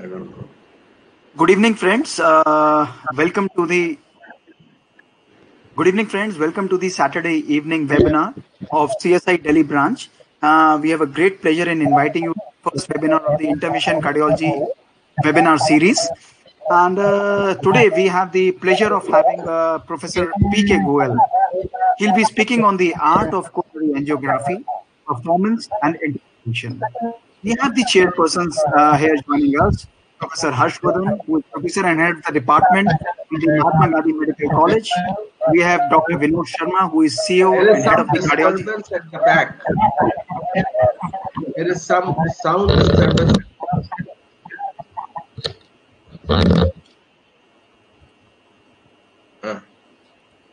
don't know. Good evening, friends. Welcome to the Welcome to the Saturday evening webinar of CSI Delhi branch. We have a great pleasure in inviting you to the first webinar of the Intervention Cardiology webinar series. And today we have the pleasure of having Professor P.K. Goel. He'll be speaking on the art of coronary angiography, performance, and intervention. We have the chairpersons here joining us, Professor Harshvardhan, who is professor and head of the department in the Mahatma Gandhi Medical College. We have Dr. Vinod Sharma, who is CEO There is and head some of the cardiology. disturbance at the back. There is some sound disturbance.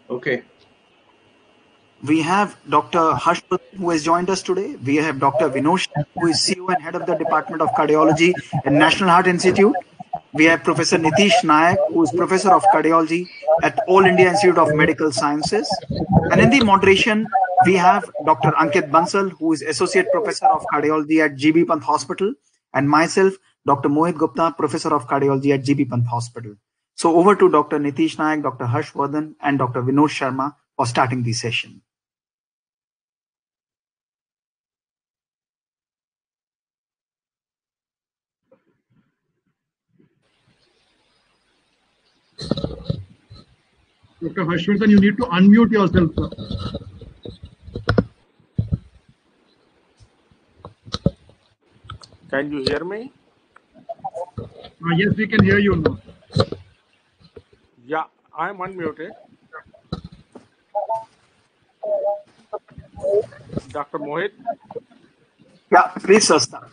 Okay. We have Dr. Harshvardhan, who has joined us today. We have Dr. Vinod Sharma, who is CEO and head of the Department of Cardiology at National Heart Institute. We have Professor Nitish Nayak, who is Professor of Cardiology at All India Institute of Medical Sciences. And in the moderation, we have Dr. Ankit Bansal, who is Associate Professor of Cardiology at GB Pant Hospital, and myself, Dr. Mohit Gupta, Professor of Cardiology at GB Pant Hospital. So over to Dr. Nitish Nayak, Dr. Harshvardhan, and Dr. Vinod Sharma for starting the session. Dr. Harshvardhan, you need to unmute yourself, sir. Can you hear me? Yes, we can hear you now. Yeah, I'm unmuted. Dr. Mohit, Yeah, please, sir, start.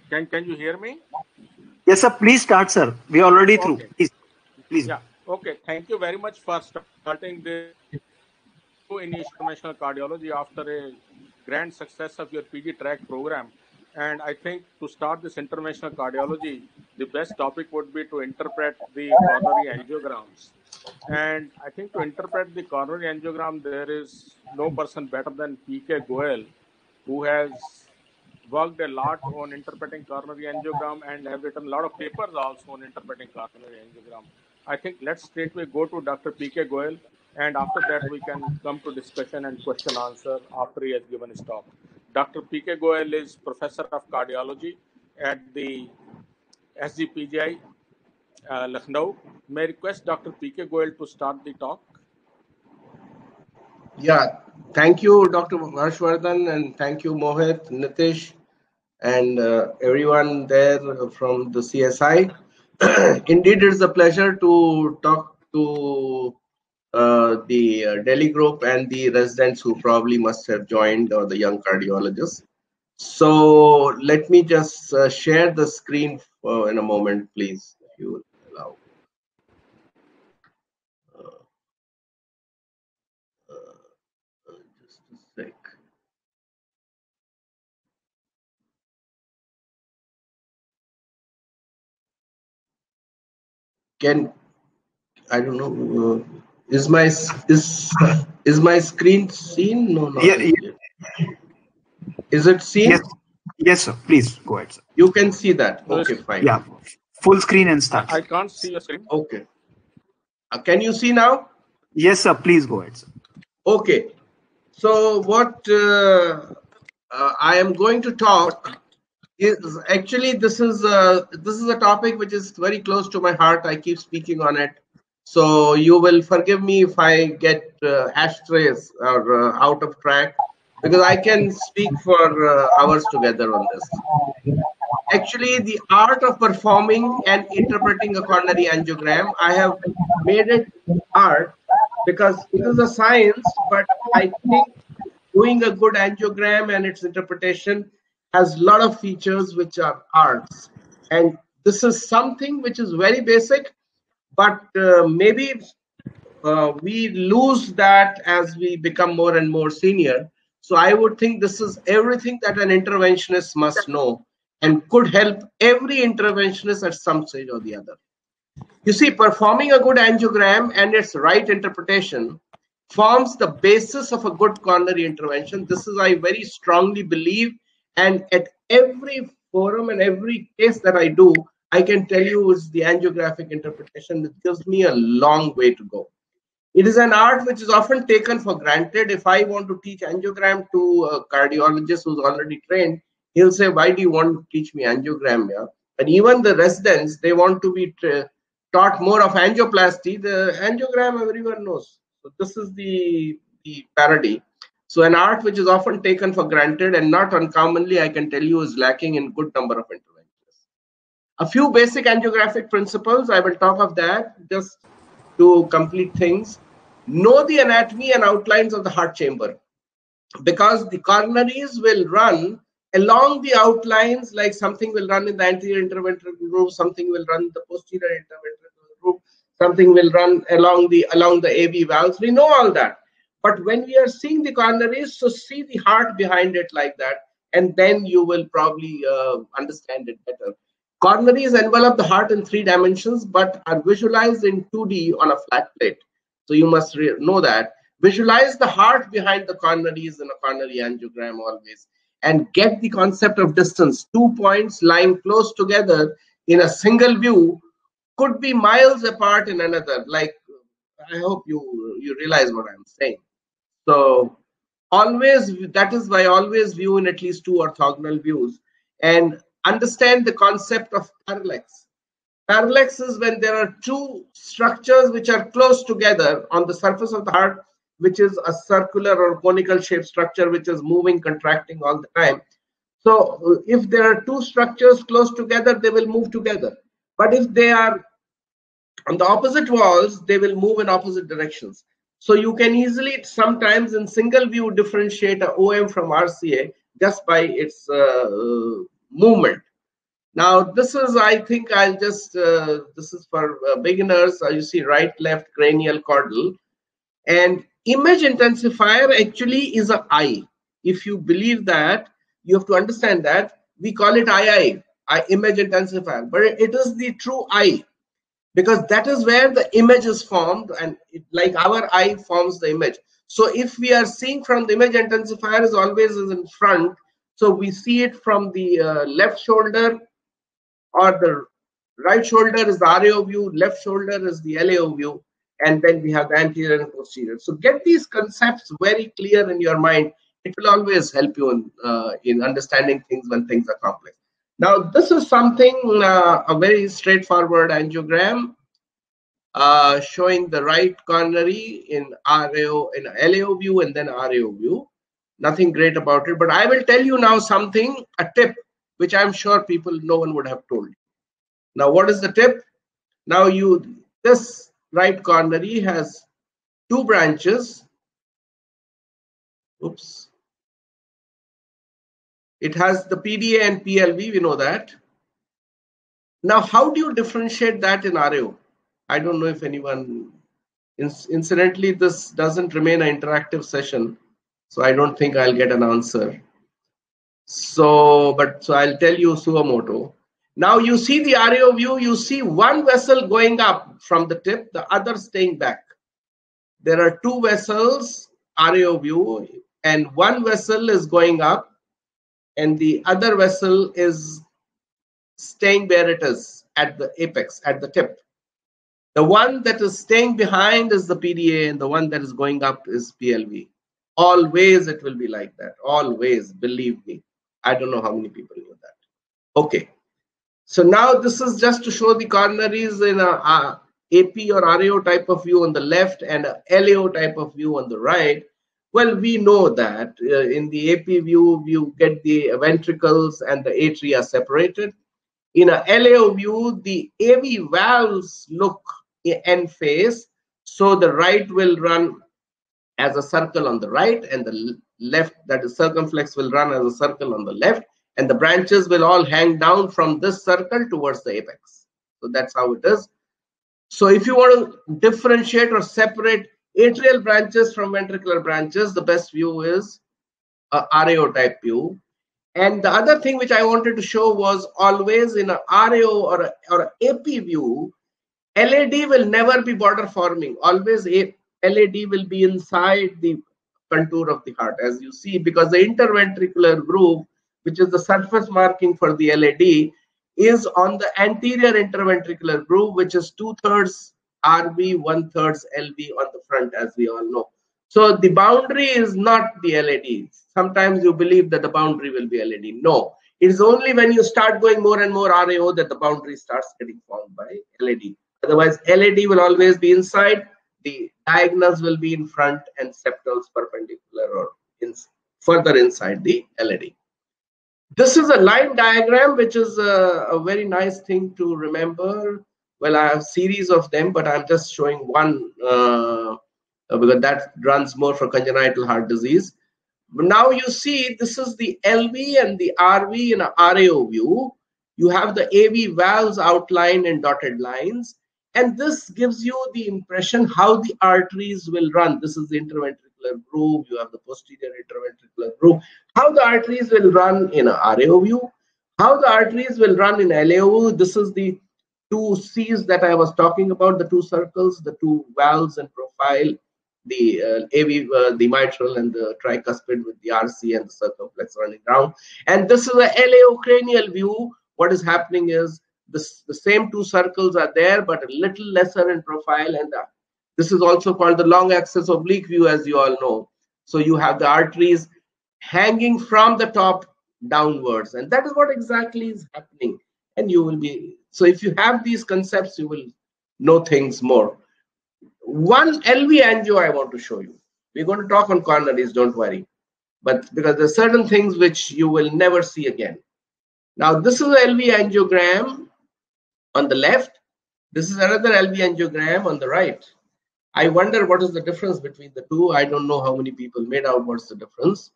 can you hear me? Yes, sir, please start, sir. We are already through. Okay. Please. Yeah, okay. Thank you very much for starting this in interventional cardiology after a grand success of your PG track program. And I think to start this interventional cardiology, the best topic would be to interpret the coronary angiograms. And I think to interpret the coronary angiogram, there is no person better than P.K. Goel, who has worked a lot on interpreting coronary angiogram and have written a lot of papers also on interpreting coronary angiogram. I think let's straightway go to Dr. P.K. Goel, and after that we can come to discussion and question answer after he has given his talk. Dr. P.K. Goel is Professor of Cardiology at the SGPGI, Lucknow. May I request Dr. P.K. Goel to start the talk? Yeah, thank you, Dr. Harshvardhan, and thank you, Mohit, Nitish, and everyone there from the CSI. Indeed, it's a pleasure to talk to the Delhi group and the residents who probably must have joined, or the young cardiologists. So let me just share the screen in a moment, please, if you will allow. Just a sec. I don't know, is my screen seen? No, not Yeah. yet. Is it seen? Yes, sir. Please go ahead, sir. You can see that. Okay, fine. Yeah, full screen and start. I can't see your screen. Okay. Can you see now? Yes, sir. Please go ahead, sir. Okay. So what I am going to talk is actually this is a topic which is very close to my heart. I keep speaking on it, so you will forgive me if I get ashtrays or out of track, because I can speak for hours together on this. Actually, the art of performing and interpreting a coronary angiogram, I have made it art because it is a science, but I think doing a good angiogram and its interpretation has a lot of features which are arts. And this is something which is very basic, but maybe we lose that as we become more and more senior. So I would think this is everything that an interventionist must know and could help every interventionist at some stage or the other. You see, performing a good angiogram and its right interpretation forms the basis of a good coronary intervention. This is, I very strongly believe, and at every forum and every case that I do, I can tell you is the angiographic interpretation. It gives me a long way to go. It is an art which is often taken for granted. If I want to teach angiogram to a cardiologist who's already trained, he'll say, why do you want to teach me angiogram? Yeah? And even the residents, they want to be taught more of angioplasty. The angiogram everyone knows. So this is the parody. So an art which is often taken for granted and not uncommonly, I can tell you, is lacking in good number of interventions. A few basic angiographic principles, I will talk of that just to complete things. Know the anatomy and outlines of the heart chamber, because the coronaries will run along the outlines, like something will run in the anterior interventricular groove, something will run the posterior interventricular groove, something will run along the AV valves. We know all that. But when we are seeing the coronaries, so see the heart behind it like that, and then you will probably understand it better. Coronaries envelop the heart in 3 dimensions, but are visualized in 2D on a flat plate. So you must know that. Visualize the heart behind the coronaries in a coronary angiogram always, and get the concept of distance. 2 points lying close together in a single view could be miles apart in another. Like, I hope you realize what I'm saying. So always, that is why always view in at least 2 orthogonal views, and understand the concept of parallax. Parallax is when there are 2 structures which are close together on the surface of the heart, which is a circular or conical shaped structure which is moving, contracting all the time. So if there are 2 structures close together, they will move together. But if they are on the opposite walls, they will move in opposite directions. So you can easily sometimes in single view differentiate a OM from RCA just by its movement. Now this is, I think I'll just, this is for beginners. You see right, left, cranial, caudal. And image intensifier actually is an eye. If you believe that, you have to understand that we call it II, image intensifier, but it is the true eye, because that is where the image is formed, and like our eye forms the image. So if we are seeing from the image intensifier is always is in front, so we see it from the left shoulder, or the right shoulder is the RAO view, left shoulder is the LAO view, and then we have the anterior and posterior. So get these concepts very clear in your mind. It will always help you in understanding things when things are complex. Now, this is something, a very straightforward angiogram showing the right coronary in RAO, in LAO view, and then RAO view. Nothing great about it, but I will tell you now something, a tip, which I'm sure people, no one would have told you. Now, what is the tip? Now, this right coronary has 2 branches. Oops. It has the PDA and PLV, we know that. Now, how do you differentiate that in RAO? I don't know if anyone, incidentally, this doesn't remain an interactive session, so I don't think I'll get an answer. So I'll tell you suo moto. Now you see the RAO view, you see one vessel going up from the tip, the other staying back. There are 2 vessels, RAO view, and one vessel is going up and the other vessel is staying where it is at the apex, at the tip. The one that is staying behind is the PDA, and the one that is going up is PLV. Always it will be like that. Always, believe me. I don't know how many people know that. Okay. So now this is just to show the coronaries in a AP or RAO type of view on the left and a LAO type of view on the right. Well, we know that in the AP view, you get the ventricles and the atria separated. In a LAO view, the AV valves look end phase. So the right will run as a circle on the right, and the left, that is circumflex, will run as a circle on the left, and the branches will all hang down from this circle towards the apex. So that's how it is. So if you want to differentiate or separate atrial branches from ventricular branches, the best view is a RAO type view. And the other thing which I wanted to show was always in a RAO or a AP view, LAD will never be border forming. Always LAD will be inside the contour of the heart, as you see, because the interventricular groove, which is the surface marking for the LAD, is on the anterior interventricular groove, which is 2/3 RV, 1/3 LV on the front, as we all know. So the boundary is not the LAD. Sometimes you believe that the boundary will be LAD. No, it is only when you start going more and more RAO that the boundary starts getting formed by LAD. Otherwise, LAD will always be inside, the diagonals will be in front, and septals perpendicular or further inside the LAD. This is a line diagram, which is a very nice thing to remember. Well, I have a series of them, but I'm just showing one because that runs more for congenital heart disease. But now you see this is the LV and the RV in a RAO view. You have the AV valves outlined in dotted lines, and this gives you the impression how the arteries will run. This is the interventricular groove. You have the posterior interventricular groove. How the arteries will run in a RAO view, how the arteries will run in LAO. This is the two C's that I was talking about, the two circles, the two valves and profile, the AV, the mitral and the tricuspid with the RC and the circumflex running down. And this is a LAO cranial view. What is happening is the same two circles are there, but a little lesser in profile. And this is also called the long axis oblique view, as you all know. So you have the arteries hanging from the top downwards, and that is what exactly is happening. And you will be, so if you have these concepts, you will know things more. One LV angio I want to show you. We're going to talk on coronaries, don't worry, but because there's certain things which you will never see again. Now this is a LV angiogram on the left. This is another LV angiogram on the right. I wonder what is the difference between the two. I don't know how many people made out what's the difference.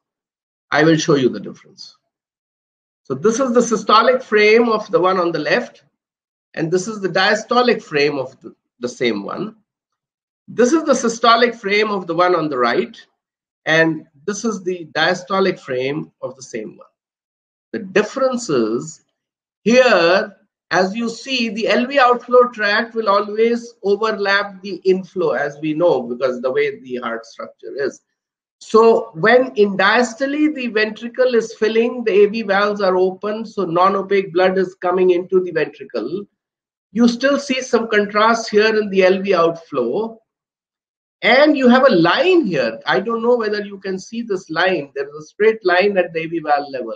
I will show you the difference. So this is the systolic frame of the one on the left, and this is the diastolic frame of the same one. This is the systolic frame of the one on the right, and this is the diastolic frame of the same one. The difference is here, as you see, the LV outflow tract will always overlap the inflow, as we know, because the way the heart structure is. So when in diastole, the ventricle is filling, the AV valves are open, so non-opaque blood is coming into the ventricle. You still see some contrast here in the LV outflow. And you have a line here. I don't know whether you can see this line. There is a straight line at the AV valve level.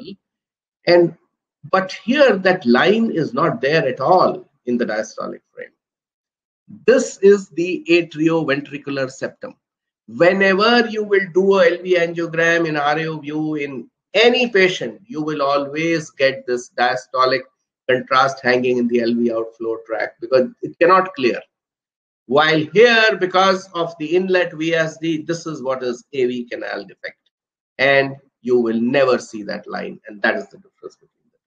But here that line is not there at all in the diastolic frame. This is the atrioventricular septum. Whenever you will do a LV angiogram in RAO view in any patient, you will always get this diastolic contrast hanging in the LV outflow tract because it cannot clear. While here, because of the inlet VSD, this is what is AV canal defect. And you will never see that line. And that is the difference between them.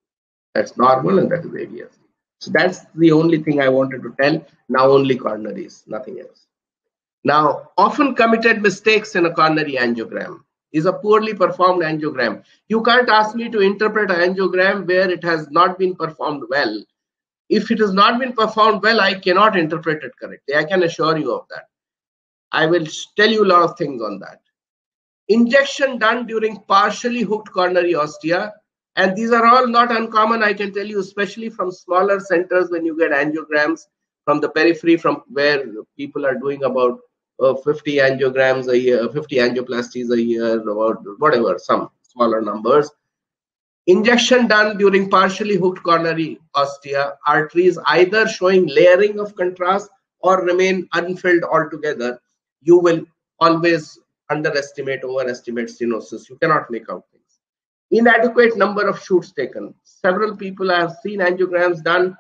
That's normal and that is AVSD. So that's the only thing I wanted to tell. Now only coronaries, nothing else. Now, often committed mistakes in a coronary angiogram is a poorly performed angiogram. You can't ask me to interpret an angiogram where it has not been performed well. If it has not been performed well, I cannot interpret it correctly. I can assure you of that. I will tell you a lot of things on that. Injection done during partially hooked coronary ostia, and these are all not uncommon, I can tell you, especially from smaller centers when you get angiograms from the periphery, from where people are doing about 50 angiograms a year, 50 angioplasties a year, about whatever, some smaller numbers. Injection done during partially hooked coronary ostia, arteries either showing layering of contrast or remain unfilled altogether. You will always underestimate, overestimate stenosis. You cannot make out things. Inadequate number of shoots taken. Several people I have seen angiograms done,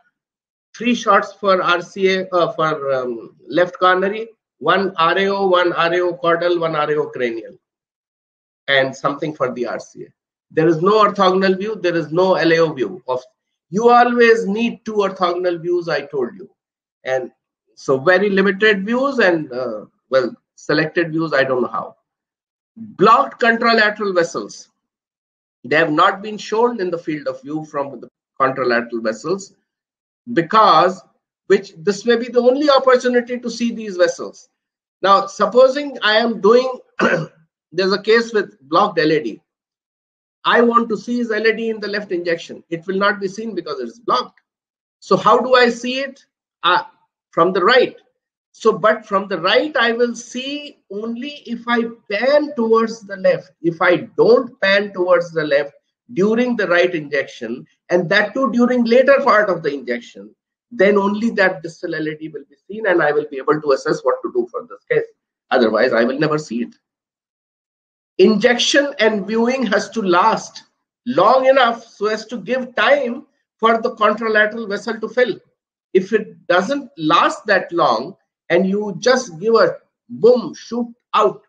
3 shots for RCA, for left coronary, 1 RAO, 1 RAO caudal, 1 RAO cranial, and something for the RCA. There is no orthogonal view. There is no LAO view. You always need 2 orthogonal views, I told you. And so very limited views and, well, selected views, I don't know how. Blocked contralateral vessels. They have not been shown in the field of view from the contralateral vessels because this may be the only opportunity to see these vessels. Now, supposing I am doing, there's a case with blocked LAD. I want to see his LAD in the left injection. It will not be seen because it is blocked. So how do I see it? From the right. So, but from the right, I will see only if I pan towards the left. If I don't pan towards the left during the right injection, and that too during later part of the injection, then only that distal LED will be seen, and I will be able to assess what to do for this case. Otherwise, I will never see it. Injection and viewing has to last long enough so as to give time for the contralateral vessel to fill. If it doesn't last that long and you just give a boom, shoot out,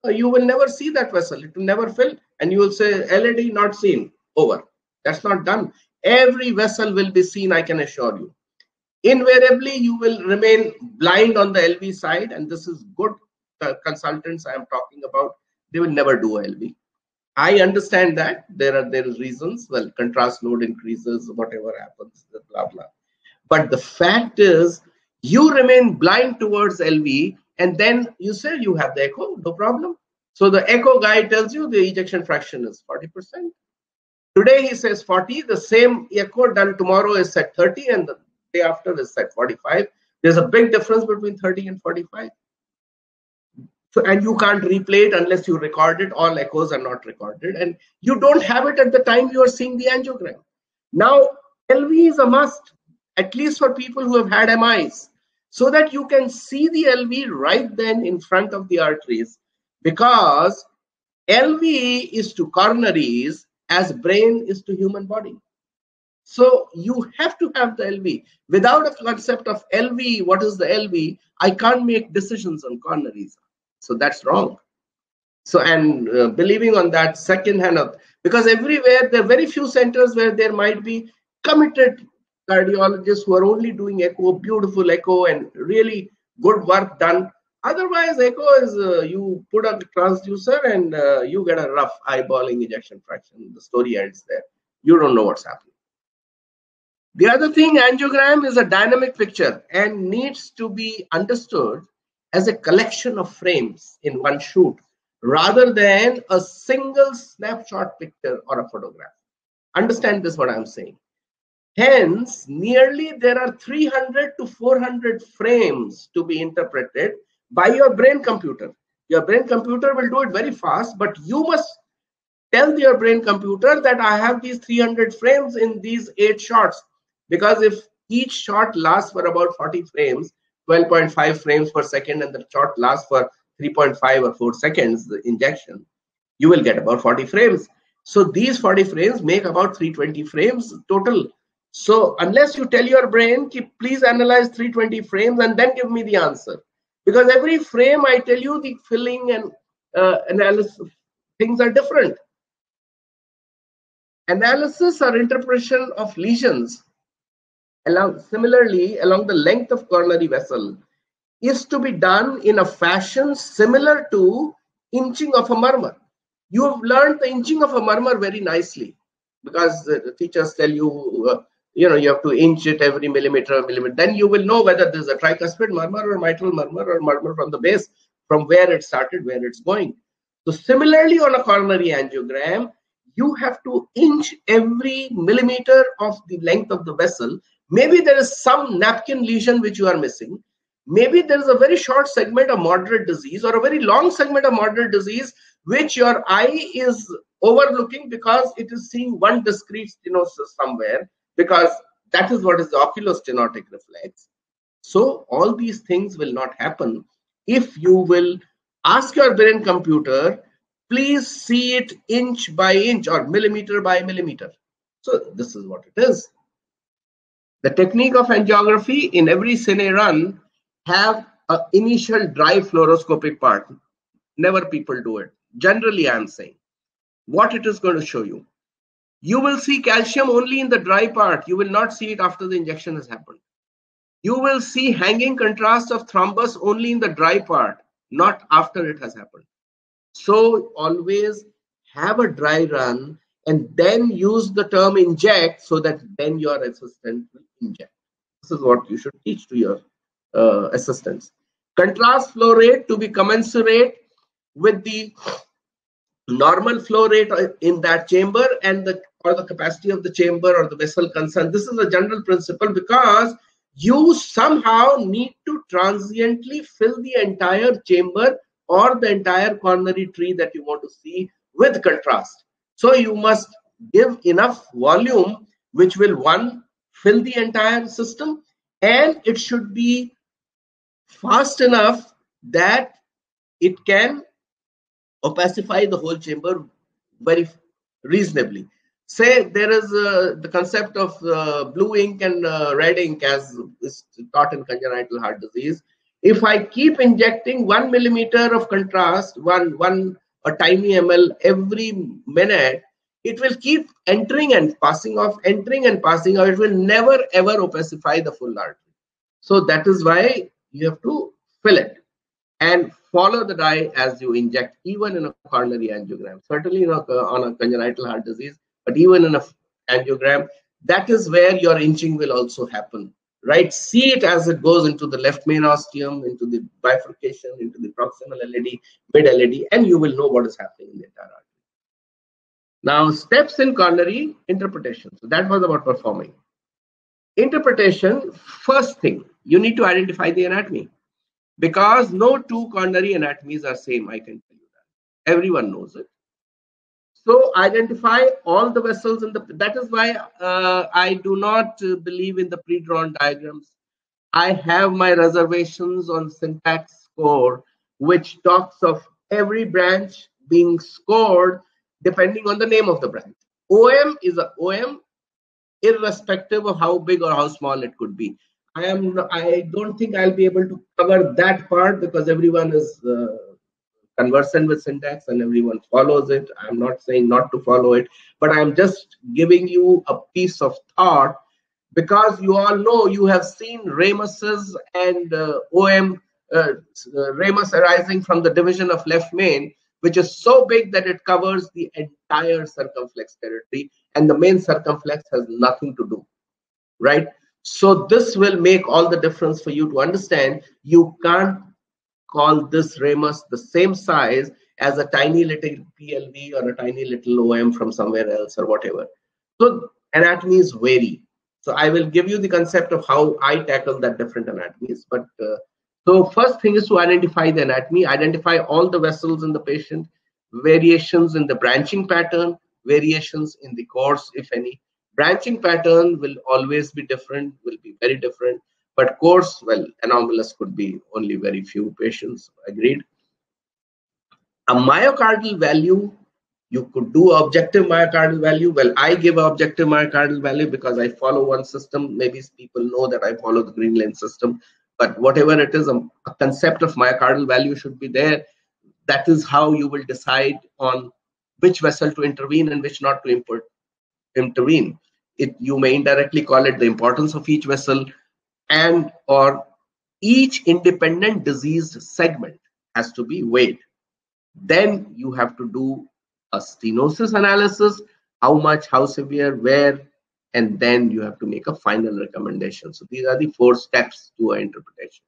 you will never see that vessel. It will never fill, and you will say LED not seen, over. That's not done. Every vessel will be seen, I can assure you. Invariably, you will remain blind on the LV side, and this is good. Consultants I am talking about, they will never do LV. I understand that there are reasons. Well, contrast load increases, whatever happens, blah blah. But the fact is, you remain blind towards LV, and then you say you have the echo, no problem. So the echo guy tells you the ejection fraction is 40%. Today he says 40. The same echo done tomorrow is set 30, and the day after is set 45. There's a big difference between 30 and 45. So, and you can't replay it unless you record it. All echoes are not recorded, and you don't have it at the time you are seeing the angiogram. Now, LV is a must, at least for people who have had MIs, so that you can see the LV right then in front of the arteries, because LV is to coronaries as brain is to human body. So you have to have the LV. Without a concept of LV, what is the LV? I can't make decisions on coronaries. So that's wrong. So, and believing on that second hand of, because everywhere there are very few centers where there might be committed cardiologists who are only doing echo, beautiful echo, and really good work done. Otherwise, echo is you put a transducer and you get a rough eyeballing ejection fraction. The story ends there. You don't know what's happening. The other thing, angiogram is a dynamic picture and needs to be understood as a collection of frames in one shoot, rather than a single snapshot picture or a photograph. Understand this, what I'm saying. Hence, nearly there are 300 to 400 frames to be interpreted by your brain computer. Your brain computer will do it very fast, but you must tell your brain computer that I have these 300 frames in these 8 shots. Because if each shot lasts for about 40 frames, 12.5 frames per second, and the shot lasts for 3.5 or 4 seconds, the injection, you will get about 40 frames. So these 40 frames make about 320 frames total. So unless you tell your brain, please analyze 320 frames and then give me the answer. Because every frame I tell you, the filling and analysis things are different. Analysis or interpretation of lesions similarly along the length of coronary vessel is to be done in a fashion similar to inching of a murmur. You have learned the inching of a murmur very nicely, because the teachers tell you, you have to inch it every millimeter. Then you will know whether there's a tricuspid murmur or mitral murmur or murmur from the base, from where it started, where it's going. So similarly on a coronary angiogram, you have to inch every millimeter of the length of the vessel. Maybe there is some napkin lesion which you are missing. Maybe there is a very short segment of moderate disease or a very long segment of moderate disease which your eye is overlooking because it is seeing one discrete stenosis somewhere, because that is what is the oculostenotic reflex. So all these things will not happen if you will ask your brain computer, please see it inch by inch or millimeter by millimeter. So this is what it is. The technique of angiography in every cine run have an initial dry fluoroscopic part. Never people do it. Generally, I am saying what it is going to show you. You will see calcium only in the dry part. You will not see it after the injection has happened. You will see hanging contrast of thrombus only in the dry part, not after it has happened. So always have a dry run and then use the term inject, so that then your assistant will inject. This is what you should teach to your assistants. Contrast flow rate to be commensurate with the normal flow rate in that chamber and the or the capacity of the chamber or the vessel concerned. This is a general principle because you somehow need to transiently fill the entire chamber or the entire coronary tree that you want to see with contrast. So you must give enough volume which will, one, fill the entire system, and it should be fast enough that it can opacify the whole chamber very reasonably. Say there is the concept of blue ink and red ink as is taught in congenital heart disease. If I keep injecting 1 millimeter of contrast, a tiny ml every minute, it will keep entering and passing off, entering and passing off. It will never ever opacify the full artery. So that is why you have to fill it and follow the dye as you inject, even in a coronary angiogram. Certainly on a congenital heart disease, but even in a angiogram, that is where your inching will also happen, right? See it as it goes into the left main ostium, into the bifurcation, into the proximal LAD, mid LAD, and you will know what is happening in the entire artery. Now, steps in coronary interpretation. So that was about performing. Interpretation, first thing, you need to identify the anatomy. Because no two coronary anatomies are same, I can tell you that. Everyone knows it. So identify all the vessels in the. That is why I do not believe in the pre-drawn diagrams. I have my reservations on syntax score, which talks of every branch being scored depending on the name of the branch. OM is a OM, irrespective of how big or how small it could be. I don't think I'll be able to cover that part because everyone is conversant with syntax and everyone follows it. I'm not saying not to follow it, but I'm just giving you a piece of thought because you all know, you have seen ramuses and OM, ramus arising from the division of left main, which is so big that it covers the entire circumflex territory, and the main circumflex has nothing to do, right? So this will make all the difference for you to understand. You can't call this ramus the same size as a tiny little PLV or a tiny little OM from somewhere else or whatever. So anatomies vary. So I will give you the concept of how I tackle that different anatomies. But so first thing is to identify the anatomy, identify all the vessels in the patient, variations in the branching pattern, variations in the course, if any. Branching pattern will always be different, will be very different, but course, well, anomalous could be only very few patients, agreed. A myocardial value, you could do objective myocardial value. Well, I give objective myocardial value because I follow one system. Maybe people know that I follow the green lane system, but whatever it is, a concept of myocardial value should be there. That is how you will decide on which vessel to intervene and which not to intervene. You may indirectly call it the importance of each vessel, and or each independent diseased segment has to be weighed. Then you have to do a stenosis analysis, how much, how severe, where, and then you have to make a final recommendation. So these are the 4 steps to an interpretation.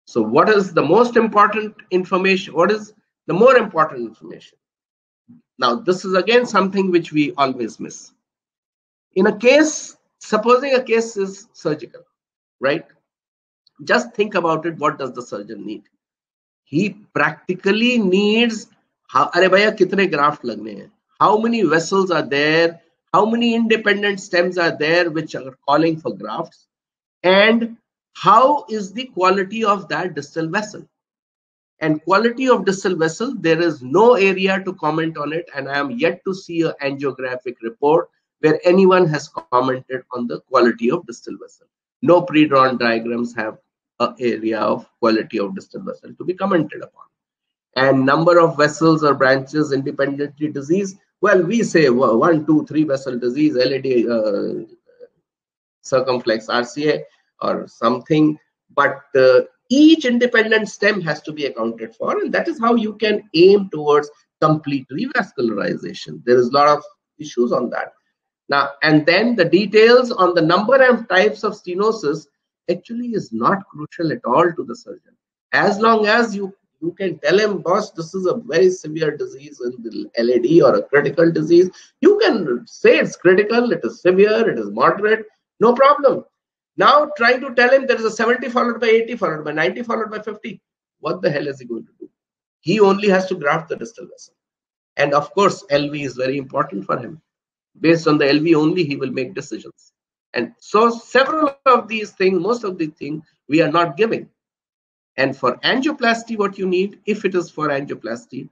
So what is the most important information? What is the more important information? Now, this is again something which we always miss. In a case, supposing a case is surgical, right? Just think about it. What does the surgeon need? He practically needs, अरे भैया कितने graft लगने हैं? How many vessels are there? How many independent stems are there which are calling for grafts? And how is the quality of that distal vessel? And quality of distal vessel, there is no area to comment on it, and I am yet to see an angiographic report where anyone has commented on the quality of distal vessel. No pre-drawn diagrams have an area of quality of distal vessel to be commented upon. And number of vessels or branches independently disease, well, we say 1, 2, 3 vessel disease, LAD, circumflex RCA or something, but each independent stem has to be accounted for, and that is how you can aim towards complete revascularization. There is a lot of issues on that. Now, and then the details on the number and types of stenosis actually is not crucial at all to the surgeon. As long as you You can tell him, boss, this is a very severe disease in the LAD or a critical disease. You can say it's critical, it is severe, it is moderate, no problem. Now trying to tell him there is a 70 followed by 80 followed by 90 followed by 50. What the hell is he going to do? He only has to graft the distal vessel. And of course, LV is very important for him. Based on the LV only, he will make decisions. And so several of these things, most of these things, we are not giving. And for angioplasty, what you need, if it is for angioplasty,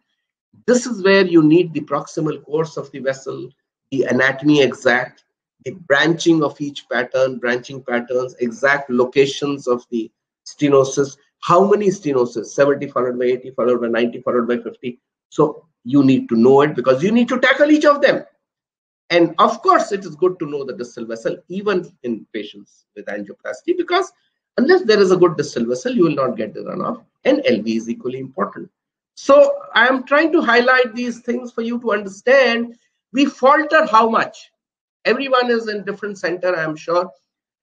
this is where you need the proximal course of the vessel, the anatomy exact, the branching of each pattern, branching patterns, exact locations of the stenosis, how many stenosis, 70 followed by 80 followed by 90 followed by 50. So you need to know it because you need to tackle each of them. And of course, it is good to know the distal vessel, even in patients with angioplasty, because unless there is a good distal vessel, you will not get the runoff, and LV is equally important. So I am trying to highlight these things for you to understand. We falter how much. Everyone is in different center, I am sure,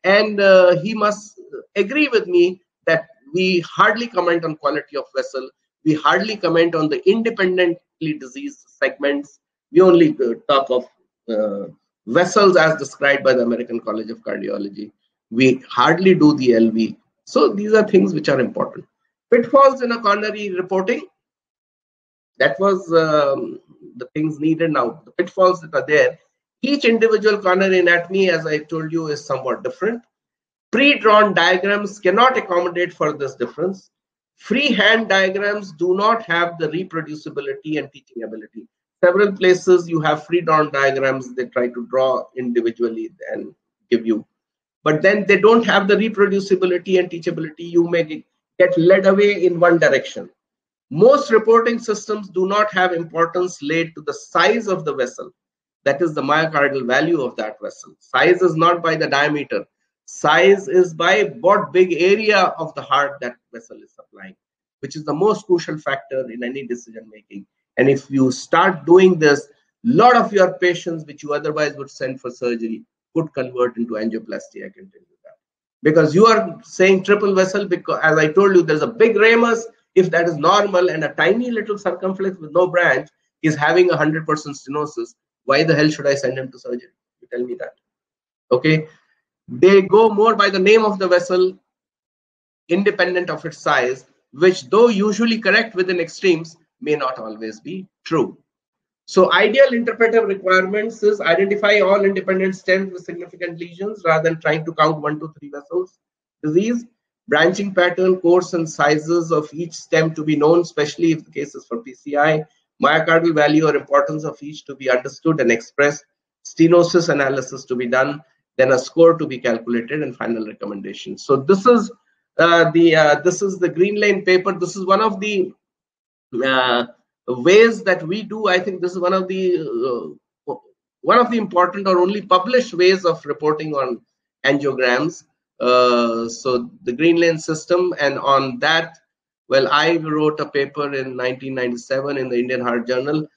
and he must agree with me that we hardly comment on quality of vessel. We hardly comment on the independently diseased segments. We only talk of vessels as described by the American College of Cardiology. We hardly do the LV. So these are things which are important. Pitfalls in a coronary reporting. That was the things needed. Now, the pitfalls that are there. Each individual coronary anatomy, as I told you, is somewhat different. Pre-drawn diagrams cannot accommodate for this difference. Freehand diagrams do not have the reproducibility and teaching ability. Several places you have free-drawn diagrams, they try to draw individually and give you. But then they don't have the reproducibility and teachability. You may get led away in one direction. Most reporting systems do not have importance laid to the size of the vessel. That is the myocardial value of that vessel. Size is not by the diameter. Size is by what big area of the heart that vessel is supplying, which is the most crucial factor in any decision making. And if you start doing this, a lot of your patients which you otherwise would send for surgery could convert into angioplasty, I can tell you that. Because you are saying triple vessel, because as I told you, there's a big ramus, if that is normal, and a tiny little circumflex with no branch is having 100% stenosis, why the hell should I send him to surgery? You tell me that. Okay. They go more by the name of the vessel, independent of its size, which though usually correct within extremes, may not always be true. So ideal interpretive requirements is identify all independent stems with significant lesions rather than trying to count 1 to 3 vessels. Disease, branching pattern, course and sizes of each stem to be known, especially if the case is for PCI. Myocardial value or importance of each to be understood and expressed. Stenosis analysis to be done. Then a score to be calculated and final recommendation. So this is the Green Lane paper. This is one of the ways that we do. I think this is one of the important or only published ways of reporting on angiograms. So the Green Lane system, and on that, well, I wrote a paper in 1997 in the Indian Heart Journal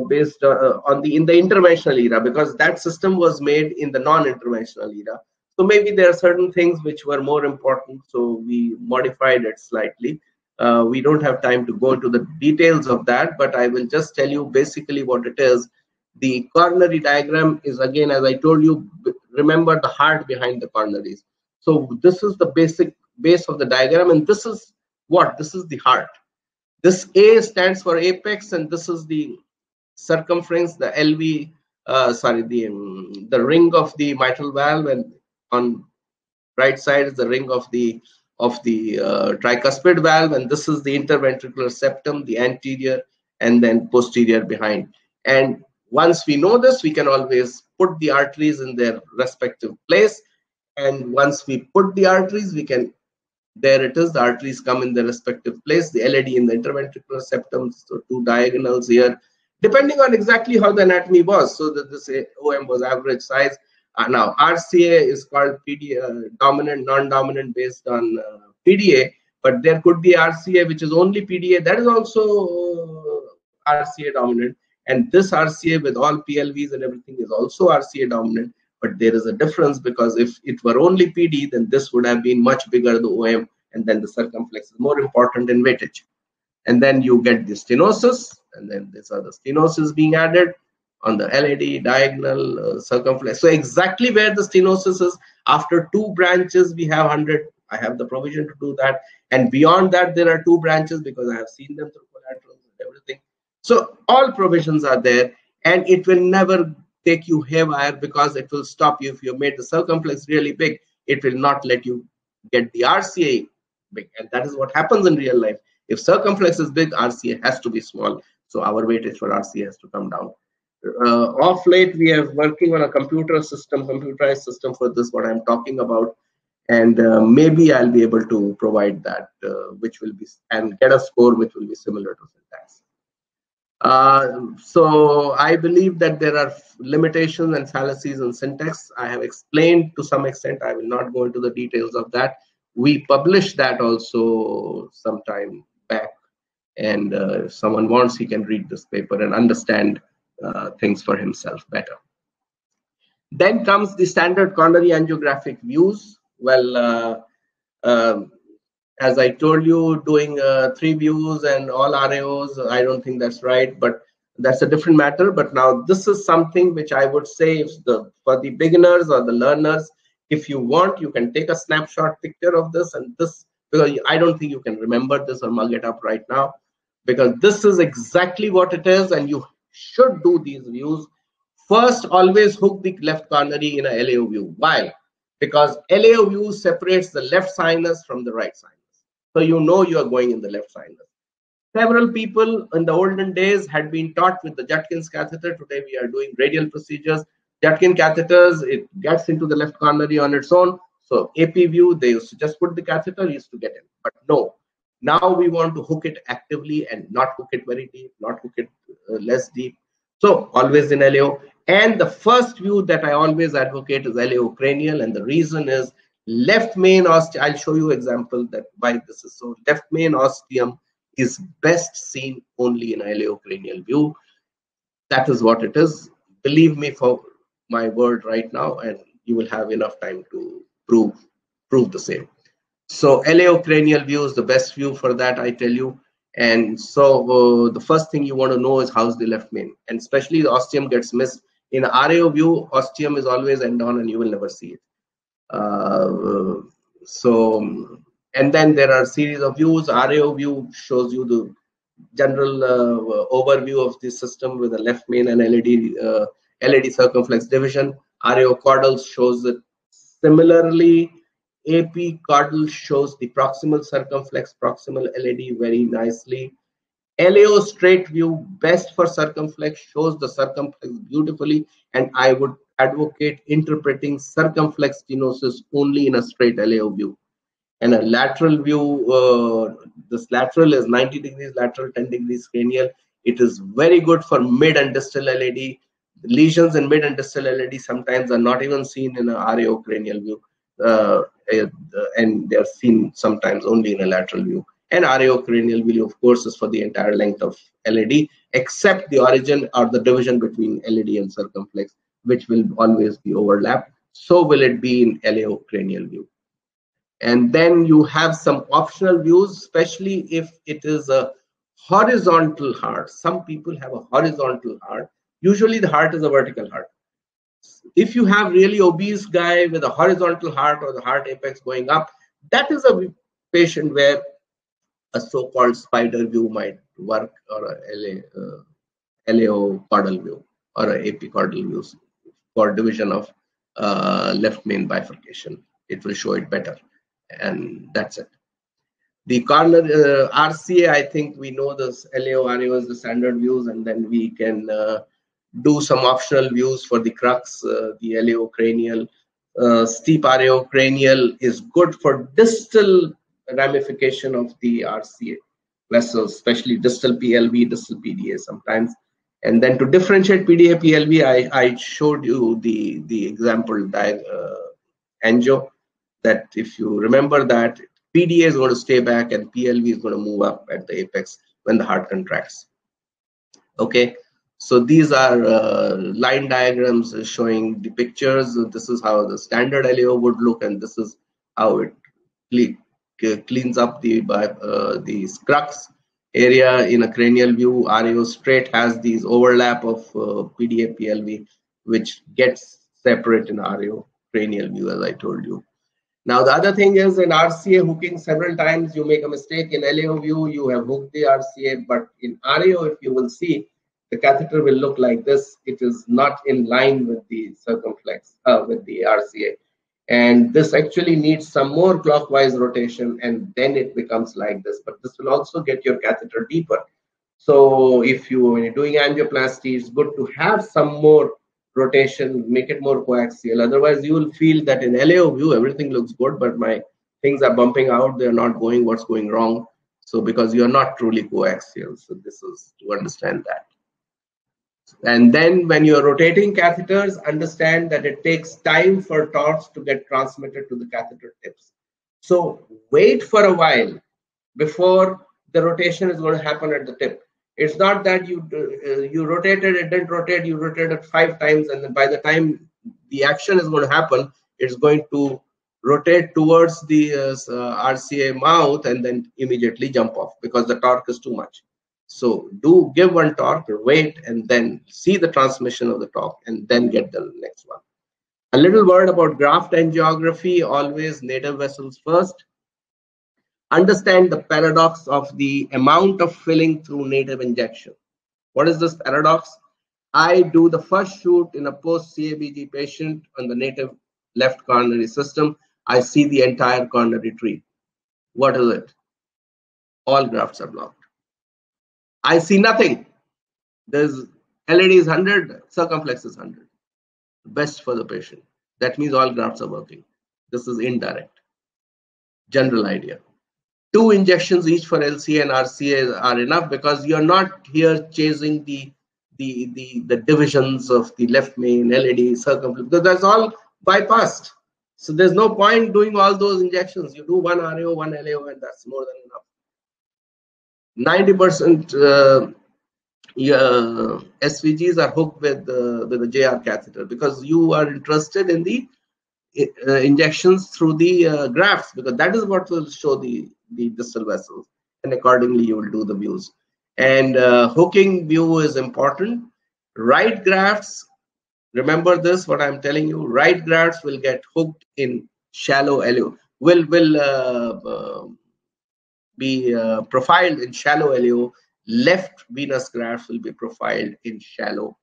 based in the interventional era, because that system was made in the non-interventional era. So maybe there are certain things which were more important, so we modified it slightly. We don't have time to go into the details of that, but I will just tell you basically what it is. The coronary diagram is, again, as I told you, remember the heart behind the coronaries. So this is the basic base of the diagram, and this is what? This is the heart. This A stands for apex, and this is the circumference, the LV, the ring of the mitral valve, and on right side is the ring of the tricuspid valve, and this is the interventricular septum, the anterior, and then posterior behind. And once we know this, we can always put the arteries in their respective place. And once we put the arteries, we can, there it is, the arteries come in their respective place, the LAD in the interventricular septum, so 2 diagonals here, depending on exactly how the anatomy was. So that this OM was average size. Now, RCA is called PDA, dominant, non-dominant based on PDA, but there could be RCA which is only PDA, that is also RCA dominant. And this RCA with all PLVs and everything is also RCA dominant. But there is a difference, because if it were only PD, then this would have been much bigger, the OM, and then the circumflex is more important in weightage. And then you get the stenosis, and then these are the stenosis being added on the LAD, diagonal, circumflex. So exactly where the stenosis is, after 2 branches, we have 100. I have the provision to do that. And beyond that, there are 2 branches because I have seen them through collaterals and everything. So all provisions are there, and it will never take you haywire because it will stop you. If you made the circumflex really big, it will not let you get the RCA big. And that is what happens in real life. If circumflex is big, RCA has to be small. So our weightage for RCA has to come down. Off late, we are working on a computerized system for this, what I'm talking about. And maybe I'll be able to provide that, which will be, and get a score which will be similar to syntax. So I believe that there are limitations and fallacies in syntax. I have explained to some extent. I will not go into the details of that. We published that also some time back. And if someone wants, he can read this paper and understand things for himself better. Then comes the standard coronary angiographic views. Well, as I told you, doing 3 views and all RAOs, I don't think that's right, but that's a different matter. But now this is something which I would say, if for the beginners or the learners, if you want, you can take a snapshot picture of this, and this, because I don't think you can remember this or mug it up right now, because this is exactly what it is, and you should do these views. First, always hook the left coronary in a LAO view. Why? Because LAO view separates the left sinus from the right sinus. So you know you are going in the left sinus. Several people in the olden days had been taught with the Judkins catheter. Today we are doing radial procedures. Judkins catheters, it gets into the left coronary on its own. So AP view, they used to just put the catheter, used to get in. But no, now we want to hook it actively and not hook it very deep, not hook it less deep. So always in LAO. And the first view that I always advocate is LAO cranial, and the reason is left main ostium. I'll show you example that why this is so. Left main ostium is best seen only in LAO cranial view. That is what it is. Believe me for my word right now, and you will have enough time to prove the same. So LAO cranial view is the best view for that, I tell you. And so the first thing you want to know is how's the left main, and especially the ostium gets missed. In RAO view, ostium is always end on and you will never see it. And then there are series of views. RAO view shows you the general overview of the system with the left main and LAD circumflex division. RAO caudal shows it similarly. AP caudal shows the proximal circumflex, proximal LAD very nicely. LAO straight view, best for circumflex, shows the circumflex beautifully, and I would advocate interpreting circumflex stenosis only in a straight LAO view. And a lateral view, this lateral is 90 degrees lateral, 10 degrees cranial. It is very good for mid and distal LAD. Lesions in mid and distal LAD sometimes are not even seen in a RAO cranial view, and they are seen sometimes only in a lateral view. And RAO cranial view, of course, is for the entire length of LAD, except the origin or the division between LAD and circumflex, which will always be overlapped. So will it be in LAO cranial view. And then you have some optional views, especially if it is a horizontal heart. Some people have a horizontal heart. Usually the heart is a vertical heart. If you have really obese guy with a horizontal heart or the heart apex going up, that is a patient where a so-called spider view might work, or a LAO caudal view or a AP caudal view for division of left main bifurcation. It will show it better, and that's it. The coronary RCA, I think we know this LAO, RAO is the standard views, and then we can do some optional views for the crux, the LAO cranial. Steep RAO cranial is good for distal ramification of the RCA vessels, especially distal PLV, distal PDA sometimes. And then to differentiate PDA, PLV, I showed you the example angio, that if you remember that PDA is going to stay back and PLV is going to move up at the apex when the heart contracts. Okay, so these are line diagrams showing the pictures. This is how the standard LAO would look, and this is how it cleans up the crux. area in a cranial view. RAO straight has these overlap of PDA PLV, which gets separate in RAO cranial view, as I told you. Now, the other thing is in RCA hooking, several times you make a mistake. In LAO view, you have hooked the RCA, but in RAO, if you will see, the catheter will look like this. It is not in line with the circumflex, with the RCA. And this actually needs some more clockwise rotation, and then it becomes like this. But this will also get your catheter deeper. So when you're doing angioplasty, it's good to have some more rotation, make it more coaxial. Otherwise, you will feel that in LAO view, everything looks good, but my things are bumping out. They're not going. What's going wrong? So because you're not truly coaxial. So this is to understand that. And then when you're rotating catheters, understand that it takes time for torques to get transmitted to the catheter tips. So wait for a while before the rotation is going to happen at the tip. It's not that you rotated, it didn't rotate, you rotated 5 times, and then by the time the action is going to happen, it's going to rotate towards the RCA mouth and then immediately jump off because the torque is too much. So do give one torque, wait, and then see the transmission of the torque, and then get the next one. A little word about graft angiography, always native vessels first. Understand the paradox of the amount of filling through native injection. What is this paradox? I do the first shoot in a post-CABG patient on the native left coronary system. I see the entire coronary tree. What is it? All grafts are blocked. I see nothing. There's LAD is 100, circumflex is 100. Best for the patient. That means all grafts are working. This is indirect. General idea. 2 injections each for LCA and RCA are enough because you're not here chasing the divisions of the left main, LAD, circumflex, because that's all bypassed. So there's no point doing all those injections. You do one RAO, one LAO, and that's more than enough. 90% SVGs are hooked with a JR catheter because you are interested in the injections through the grafts, because that is what will show the distal vessels, and accordingly you will do the views. And hooking view is important. Right grafts, remember this, what I'm telling you, right grafts will get hooked in shallow LAO, will be profiled in shallow LAO. Left venous grafts will be profiled in shallow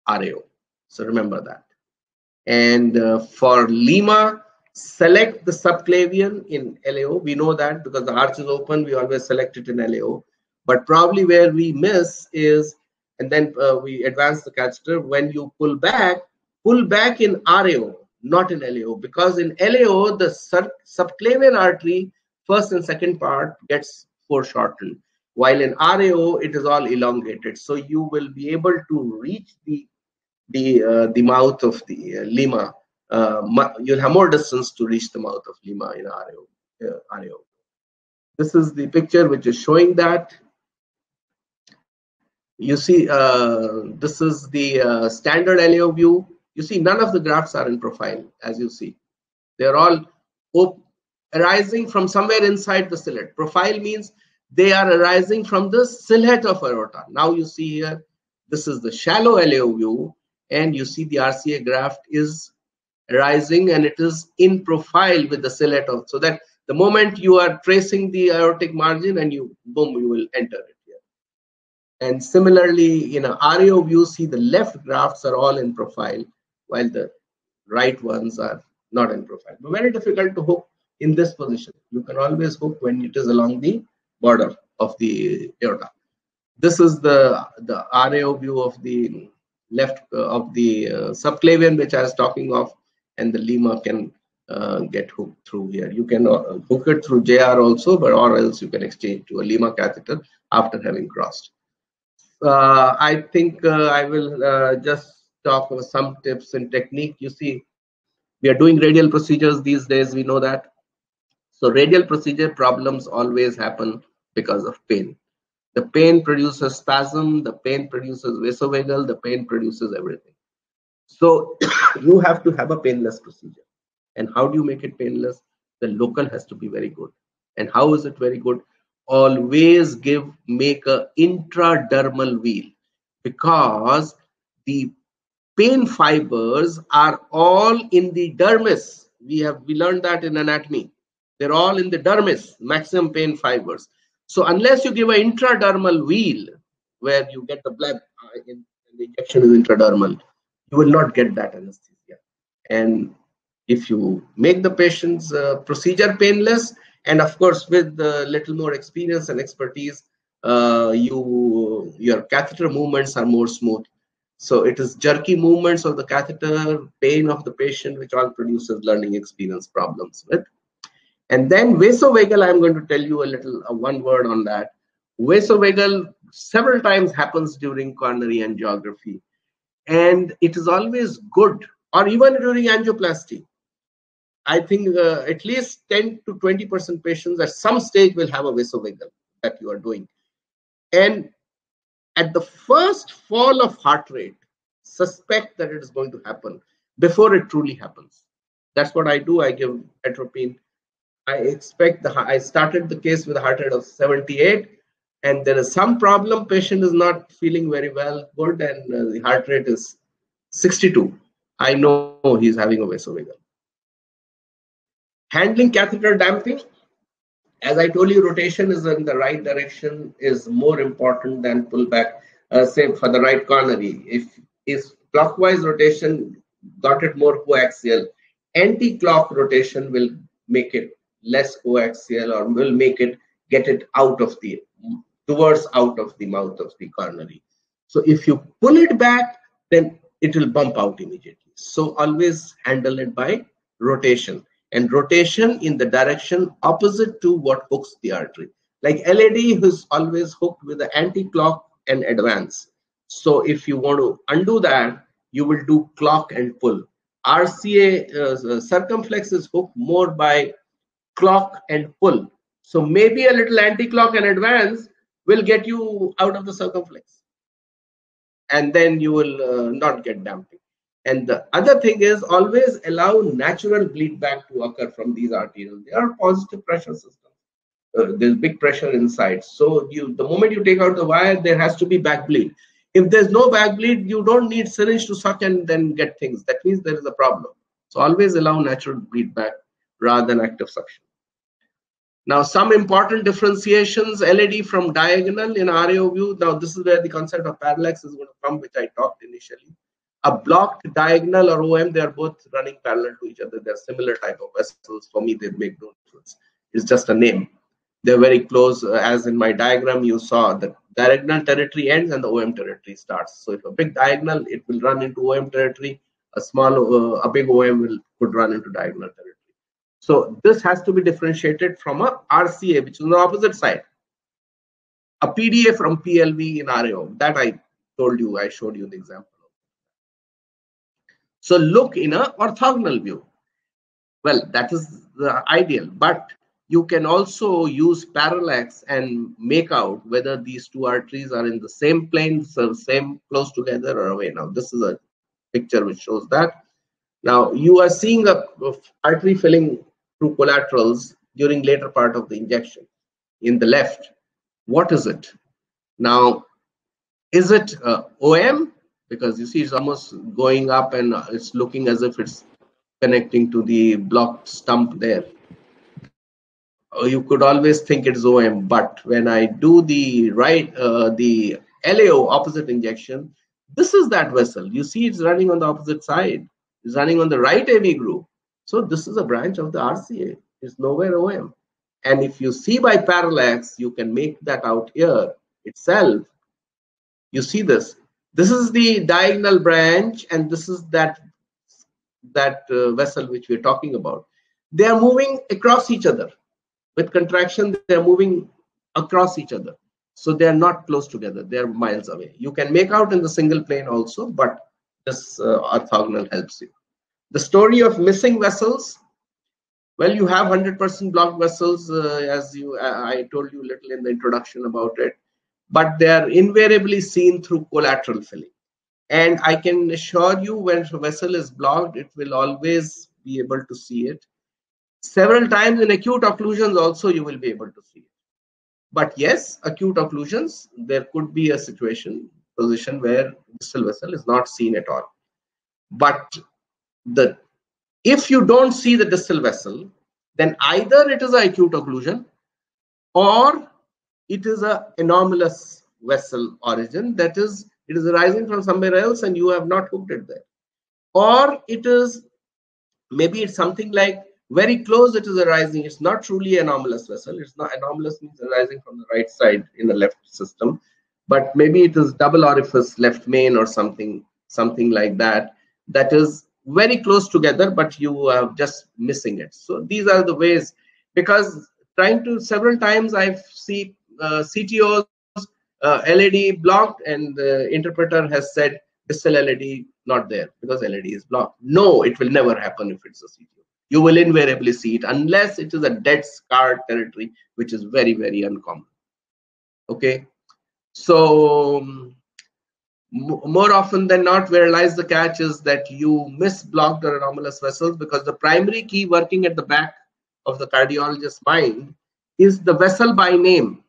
RAO. So remember that. And for Lima, select the subclavian in LAO. We know that because the arch is open, we always select it in LAO. But probably where we miss is, and then we advance the catheter. When you pull back in RAO, not in LAO, because in LAO, the subclavian artery, first and second part, gets foreshortened, while in RAO, it is all elongated. So you will be able to reach the mouth of the Lima. You'll have more distance to reach the mouth of Lima in RAO. This is the picture which is showing that. You see, this is the standard LAO view. You see, none of the grafts are in profile, as you see. They're all arising from somewhere inside the silhouette. Profile means they are arising from the silhouette of aorta. Now you see here, this is the shallow LAO view, and you see the RCA graft is arising and it is in profile with the silhouette of, so that the moment you are tracing the aortic margin and you, boom, you will enter it here. And similarly, in a RAO view, see the left grafts are all in profile, while the right ones are not in profile. But very difficult to hook in this position. You can always hook when it is along the border of the aorta. This is the RAO view of the left of the subclavian, which I was talking of, and the Lima can get hooked through here. You can hook it through JR also, but or else you can exchange to a Lima catheter after having crossed. I think I will just talk about some tips and technique. You see, we are doing radial procedures these days, we know that. So radial procedure problems always happen because of pain. The pain produces spasm, the pain produces vasovagal, the pain produces everything. So you have to have a painless procedure. And how do you make it painless? The local has to be very good. And how is it very good? always make a intradermal wheel, because the pain fibers are all in the dermis. We learned that in anatomy. They're all in the dermis, maximum pain fibers. So unless you give an intradermal wheel where you get the blood and the injection is intradermal, you will not get that anesthesia. And if you make the patient's procedure painless, and of course with a little more experience and expertise, your catheter movements are more smooth. So it is jerky movements of the catheter, pain of the patient, which all produces learning experience problems with. And then vasovagal, I'm going to tell you a little one word on that. Vasovagal several times happens during coronary angiography, and it is always good, or even during angioplasty. I think at least 10 to 20% patients at some stage will have a vasovagal that you are doing. And at the first fall of heart rate, suspect that it is going to happen before it truly happens. That's what I do. I give atropine. I started the case with a heart rate of 78, and there is some problem. Patient is not feeling very well, good, and the heart rate is 62. I know he's having a vasovagal. Handling catheter damping, as I told you, rotation is in the right direction is more important than pullback. Say for the right coronary, if clockwise rotation got it more coaxial, anti-clock rotation will make it less coaxial, or will make it get it out of the mouth of the coronary. So if you pull it back, then it will bump out immediately. So always handle it by rotation, and rotation in the direction opposite to what hooks the artery. Like LAD is always hooked with the anti-clock and advance. So if you want to undo that, you will do clock and pull. RCA circumflex is hooked more by clock and pull. So maybe a little anti-clock and advance will get you out of the circumflex, and then you will not get damping. And the other thing is, always allow natural bleed back to occur from these arterioles. They are positive pressure systems. There's big pressure inside. So the moment you take out the wire, there has to be back bleed. If there's no back bleed, you don't need syringe to suck and then get things. That means there is a problem. So always allow natural bleed back rather than active suction. Now, some important differentiations, LAD from diagonal in RAO view. Now, this is where the concept of parallax is going to come, which I talked initially. A blocked diagonal or OM, they are both running parallel to each other. They're similar type of vessels. For me, they make no difference. It's just a name. They're very close. As in my diagram, you saw the diagonal territory ends and the OM territory starts. So if a big diagonal, it will run into OM territory. A big OM could run into diagonal territory. So this has to be differentiated from a RCA, which is on the opposite side. A PDA from PLV in RAO. That I showed you the example. So look in an orthogonal view. Well, that is the ideal, but you can also use parallax and make out whether these two arteries are in the same plane, so same close together or away. Now, this is a picture which shows that. Now, you are seeing a artery filling through collaterals during later part of the injection in the left. What is it? Now, is it OM? Because you see it's almost going up and it's looking as if it's connecting to the blocked stump there. You could always think it's OM, but when I do the the LAO opposite injection, this is that vessel. You see it's running on the opposite side. It's running on the right AV groove. So this is a branch of the RCA. It's nowhere OM. And if you see by parallax, you can make that out here itself. You see this. This is the diagonal branch, and this is that vessel which we're talking about. They are moving across each other. With contraction, they are moving across each other. So they are not close together. They are miles away. You can make out in the single plane also, but this orthogonal helps you. The story of missing vessels. Well, you have 100% blocked vessels, as I told you a little in the introduction about it, but they are invariably seen through collateral filling. And I can assure you, when a vessel is blocked, it will always be able to see it. Several times in acute occlusions also, you will be able to see it. But yes, acute occlusions, there could be a position where distal vessel is not seen at all. But if you don't see the distal vessel, then either it is an acute occlusion or it is an anomalous vessel origin, that is, it is arising from somewhere else and you have not hooked it there. Or it is, maybe it's something like very close, it is arising, it's not truly anomalous vessel, it's not anomalous, means arising from the right side in the left system, but maybe it is double orifice left main or something like that, that is very close together, but you are just missing it. So these are the ways, because trying to several times I see CTOs LED blocked and the interpreter has said distal LED not there because LED is blocked. No, it will never happen if it's a CTO. You will invariably see it unless it is a dead scarred territory, which is very, very uncommon. Okay, so more often than not, where lies the catch is that you miss blocked or anomalous vessels, because the primary key working at the back of the cardiologist's mind is the vessel by name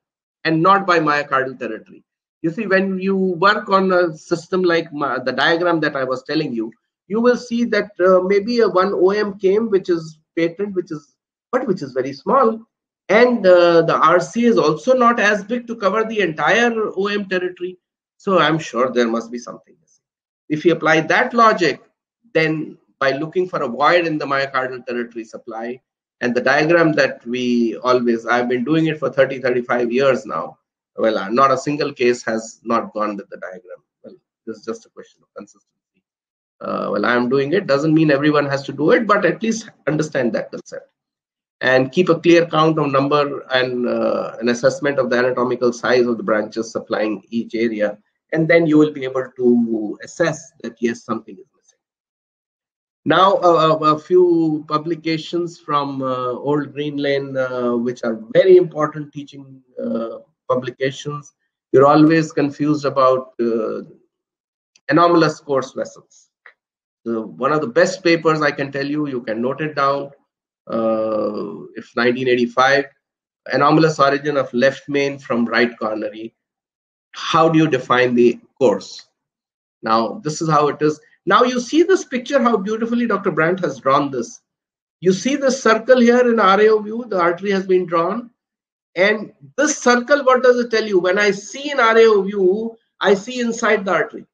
and not by myocardial territory. You see, when you work on a system like the diagram that I was telling you, you will see that maybe a one OM came, which is patent, which is very small, and the RC is also not as big to cover the entire OM territory. So I'm sure there must be something missing. If you apply that logic, then by looking for a void in the myocardial territory supply, and the diagram that I've been doing it for 35 years now. Well, not a single case has not gone with the diagram. Well, this is just a question of consistency. Well, I'm doing it. Doesn't mean everyone has to do it, but at least understand that concept. And keep a clear count of number and an assessment of the anatomical size of the branches supplying each area. And then you will be able to assess that, yes, something is missing. Now, a few publications from Old Green Lane, which are very important teaching publications. You're always confused about anomalous coarse vessels. So one of the best papers I can tell you, you can note it down. If 1985, anomalous origin of left main from right coronary. How do you define the course? Now, this is how it is. Now you see this picture, how beautifully Dr. Brandt has drawn this. You see the circle here in RAO view, the artery has been drawn. And this circle, what does it tell you? When I see in RAO view, I see inside the artery.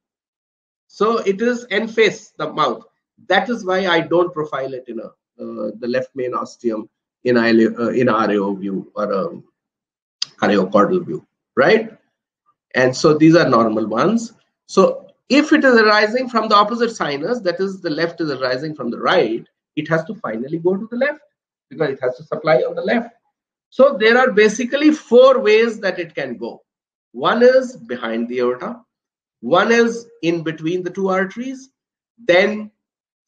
So it is end face, the mouth. That is why I don't profile it in the left main ostium in RAO view or RAO caudal view, right? And so these are normal ones. So if it is arising from the opposite sinus, that is the left is arising from the right, it has to finally go to the left because it has to supply on the left. So there are basically 4 ways that it can go. One is behind the aorta, one is in between the 2 arteries, then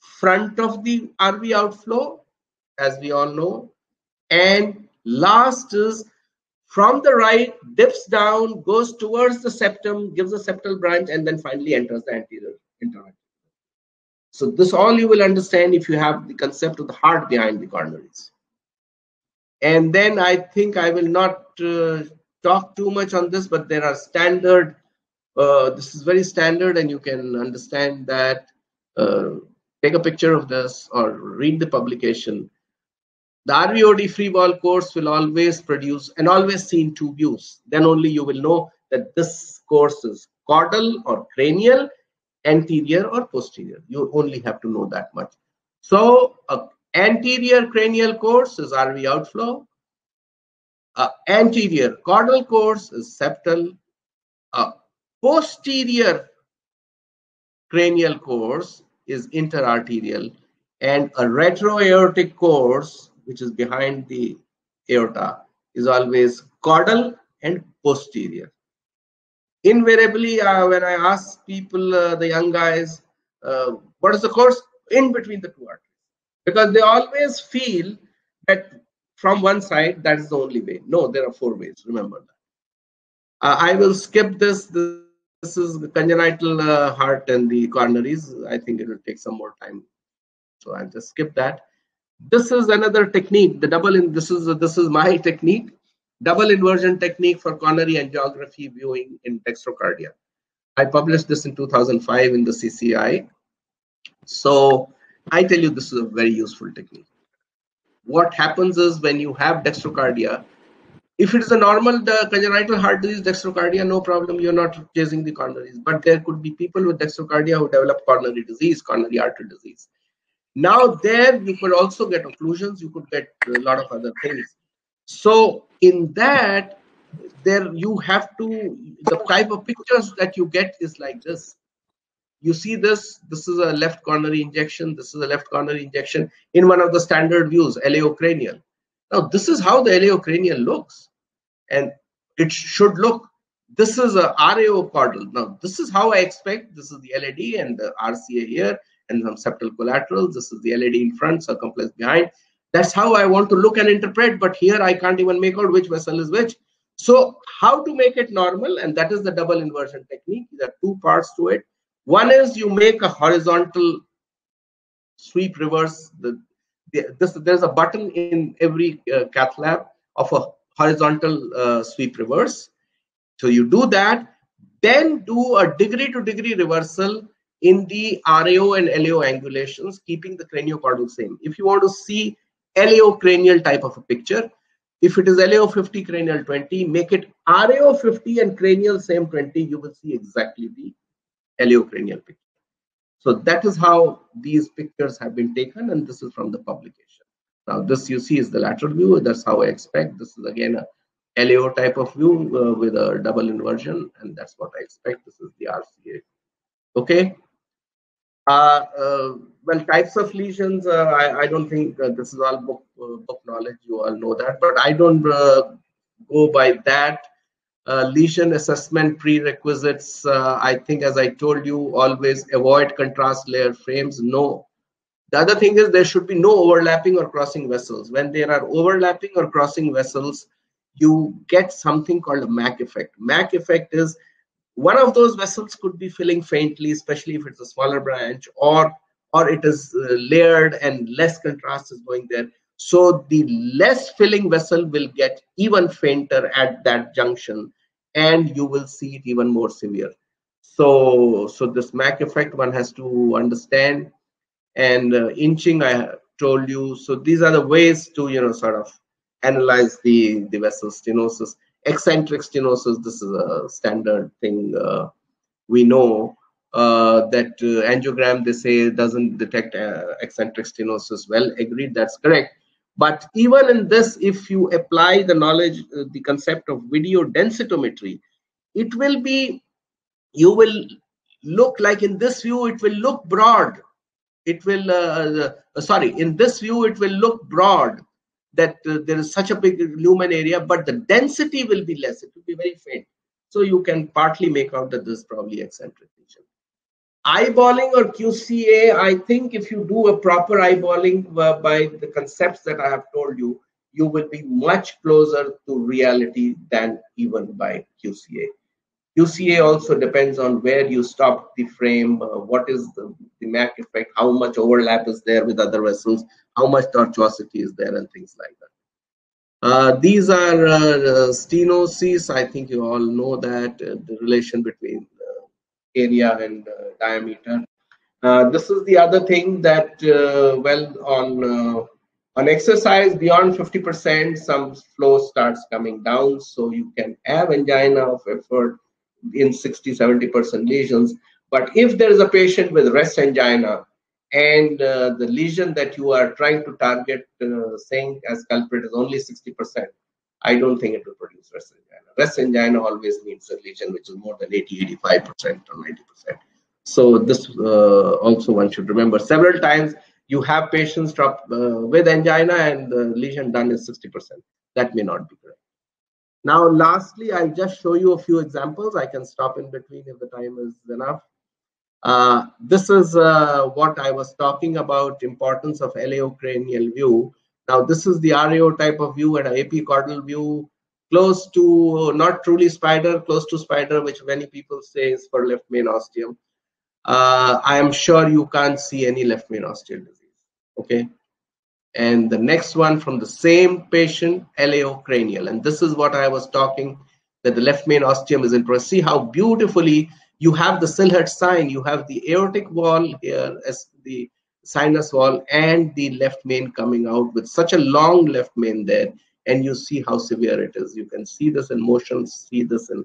front of the RV outflow, as we all know, and last is from the right, dips down, goes towards the septum, gives a septal branch, and then finally enters the anterior intervention. So this all you will understand if you have the concept of the heart behind the coronaries. And then I think I will not talk too much on this, but there are standard, this is very standard and you can understand that, take a picture of this or read the publication. The RVOD free wall course will always produce and always see in 2 views. Then only you will know that this course is caudal or cranial, anterior or posterior. You only have to know that much. So anterior cranial course is RV outflow. Anterior caudal course is septal. Posterior cranial course is interarterial, and a retroaortic course, which is behind the aorta, is always caudal and posterior. Invariably, when I ask people, the young guys, what is the course? In between the 2 arteries, because they always feel that from one side, that is the only way. No, there are 4 ways. Remember that. I will skip this. This is the congenital heart and the coronaries. I think it will take some more time, so I'll just skip that. This is another technique. The double in this is my technique. double inversion technique for coronary angiography viewing in dextrocardia. I published this in 2005 in the CCI. So I tell you, this is a very useful technique. What happens is when you have dextrocardia, if it is a normal congenital heart disease, dextrocardia, no problem, you're not chasing the coronaries. But there could be people with dextrocardia who develop coronary disease, coronary artery disease. Now there you could also get occlusions, you could get a lot of other things. So in that, there you have to, the type of pictures that you get is like this. You see this is a left coronary injection, this is a left coronary injection in one of the standard views, LAO-cranial. Now this is how the LAO-cranial looks, and it should look. This is a RAO caudal. Now this is how I expect. This is the LAD and the RCA here and some septal collaterals. This is the LAD in front, circumflex behind. That's how I want to look and interpret, but here I can't even make out which vessel is which. So how to make it normal? And that is the double inversion technique. There are two parts to it. One is you make a horizontal sweep reverse. There's a button in every cath lab of a horizontal sweep reverse. So you do that, then do a degree to degree reversal in the RAO and LAO angulations, keeping the craniocaudal same. If you want to see LAO cranial type of a picture, if it is LAO 50, cranial 20, make it RAO 50 and cranial same 20, you will see exactly the LAO cranial picture. So that is how these pictures have been taken, and this is from the publication. Now this you see is the lateral view. That's how I expect. This is again a LAO type of view with a double inversion, and that's what I expect. This is the RCA. Okay. Well, types of lesions, I don't think this is all book knowledge. You all know that, but I don't go by that. Lesion assessment prerequisites, I think, as I told you, always avoid contrast layer frames. No. The other thing is there should be no overlapping or crossing vessels. When there are overlapping or crossing vessels, you get something called a MAC effect. MAC effect is one of those vessels could be filling faintly, especially if it's a smaller branch, or it is layered and less contrast is going there. So the less filling vessel will get even fainter at that junction, and you will see it even more severe. So this MAC effect one has to understand. And inching, I told you. So these are the ways to sort of analyze the vessel stenosis. Eccentric stenosis, this is a standard thing. We know that angiogram, they say, doesn't detect eccentric stenosis. Well, agreed, that's correct. But even in this, if you apply the knowledge, the concept of video densitometry, it will be, you will look like in this view, it will look broad. It will, in this view, it will look broad, that there is such a big lumen area, but the density will be less. It will be very faint. So you can partly make out that this is probably eccentric lesion. Eyeballing or QCA, I think if you do a proper eyeballing by the concepts that I have told you, you will be much closer to reality than even by QCA. QCA also depends on where you stop the frame, what is the MAC effect, how much overlap is there with other vessels, how much tortuosity is there, and things like that. These are stenosis. I think you all know that the relation between area and diameter. This is the other thing that, on exercise beyond 50%, some flow starts coming down. So you can have angina of effort in 60-70% lesions. But if there is a patient with rest angina and the lesion that you are trying to target, saying as culprit, is only 60%, I don't think it will produce rest angina. Rest angina always means a lesion which is more than 80-85% or 90%. So this also one should remember. Several times you have patients drop with angina and the lesion done is 60%. That may not be correct. Now, lastly, I'll just show you a few examples. I can stop in between if the time is enough. This is what I was talking about, importance of LAO cranial view. Now, this is the RAO type of view and an epicaudal view, close to, not truly spider, close to spider, which many people say is for left main ostium. I am sure you can't see any left main ostial disease. Okay. And the next one from the same patient, LAO-cranial. And this is what I was talking, that the left main ostium is interested. See how beautifully you have the Silhouette sign. You have the aortic wall here as the sinus wall and the left main coming out with such a long left main there. And you see how severe it is. You can see this in motion, see this in.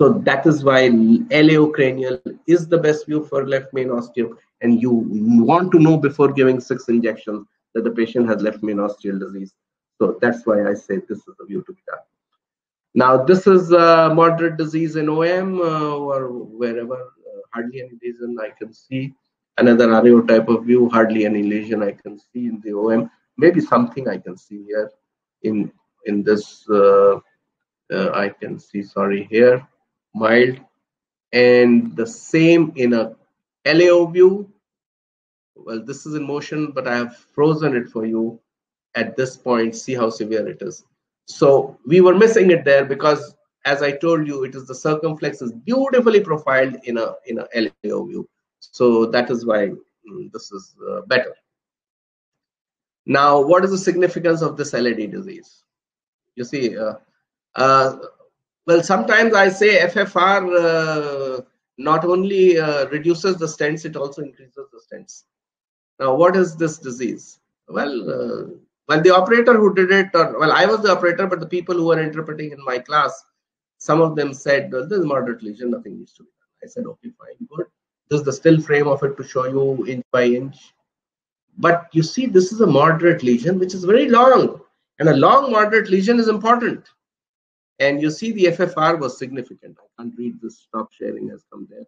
So that is why LAO-cranial is the best view for left main ostium. And you want to know before giving 6 injections that the patient has left main ostial disease. So that's why I say this is the view to be done. Now, this is moderate disease in OM or wherever, hardly any lesion I can see. Another RAO type of view, hardly any lesion I can see in the OM. Maybe something I can see here in this, I can see, sorry, here, mild. And the same in a LAO view. Well, this is in motion, but I have frozen it for you at this point. See how severe it is. So we were missing it there because, as I told you, it is the circumflex is beautifully profiled in a LAO view. So that is why this is better. Now, what is the significance of this LAD disease? You see, well, sometimes I say FFR not only reduces the stents, it also increases the stents. Now, what is this disease? Well, the operator who did it, or well, I was the operator, but the people who were interpreting in my class, some of them said, well, this is moderate lesion, nothing needs to be done. I said, okay, fine, good. This is the still frame of it to show you inch by inch. But you see, this is a moderate lesion, which is very long. And a long moderate lesion is important. And you see the FFR was significant. I can't read this, stop sharing has come there.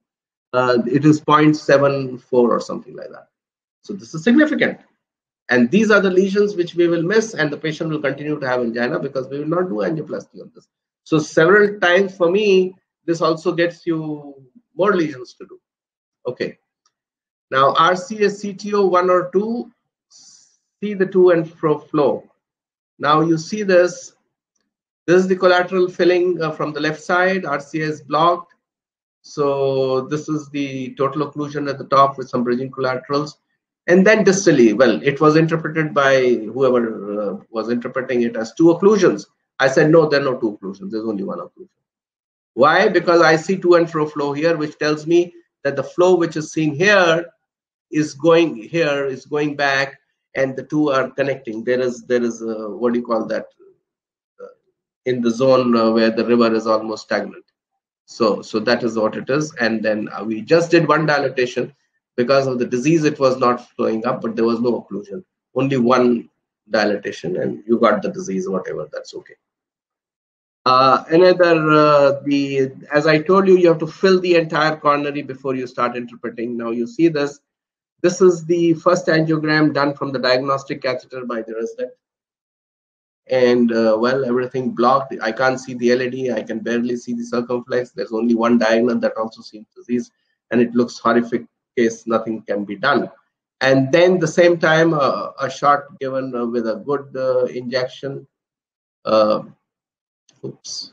It is 0.74 or something like that. So this is significant. And these are the lesions which we will miss, and the patient will continue to have angina because we will not do angioplasty on this. So several times for me, this also gets you more lesions to do. Okay. Now RCA CTO 1 or 2, see the to and fro flow. Now you see this. This is the collateral filling from the left side. RCA is blocked. So this is the total occlusion at the top with some bridging collaterals. And then distally, well, it was interpreted by whoever was interpreting it as 2 occlusions. I said, no, there are no 2 occlusions. There's only 1 occlusion. Why? Because I see to and fro flow here, which tells me that the flow which is seen here is going back, and the 2 are connecting. There is what do you call that? In the zone where the river is almost stagnant. So that is what it is. And then we just did 1 dilatation. Because of the disease, it was not flowing up, but there was no occlusion. Only 1 dilatation, and you got the disease, whatever, that's okay. As I told you, you have to fill the entire coronary before you start interpreting. Now you see this. This is the first angiogram done from the diagnostic catheter by the resident. And well, everything blocked. I can't see the LAD. I can barely see the circumflex. There's only 1 diagonal that also seems disease, and it looks horrific. Case nothing can be done. And then the same time a shot given with a good injection. Oops.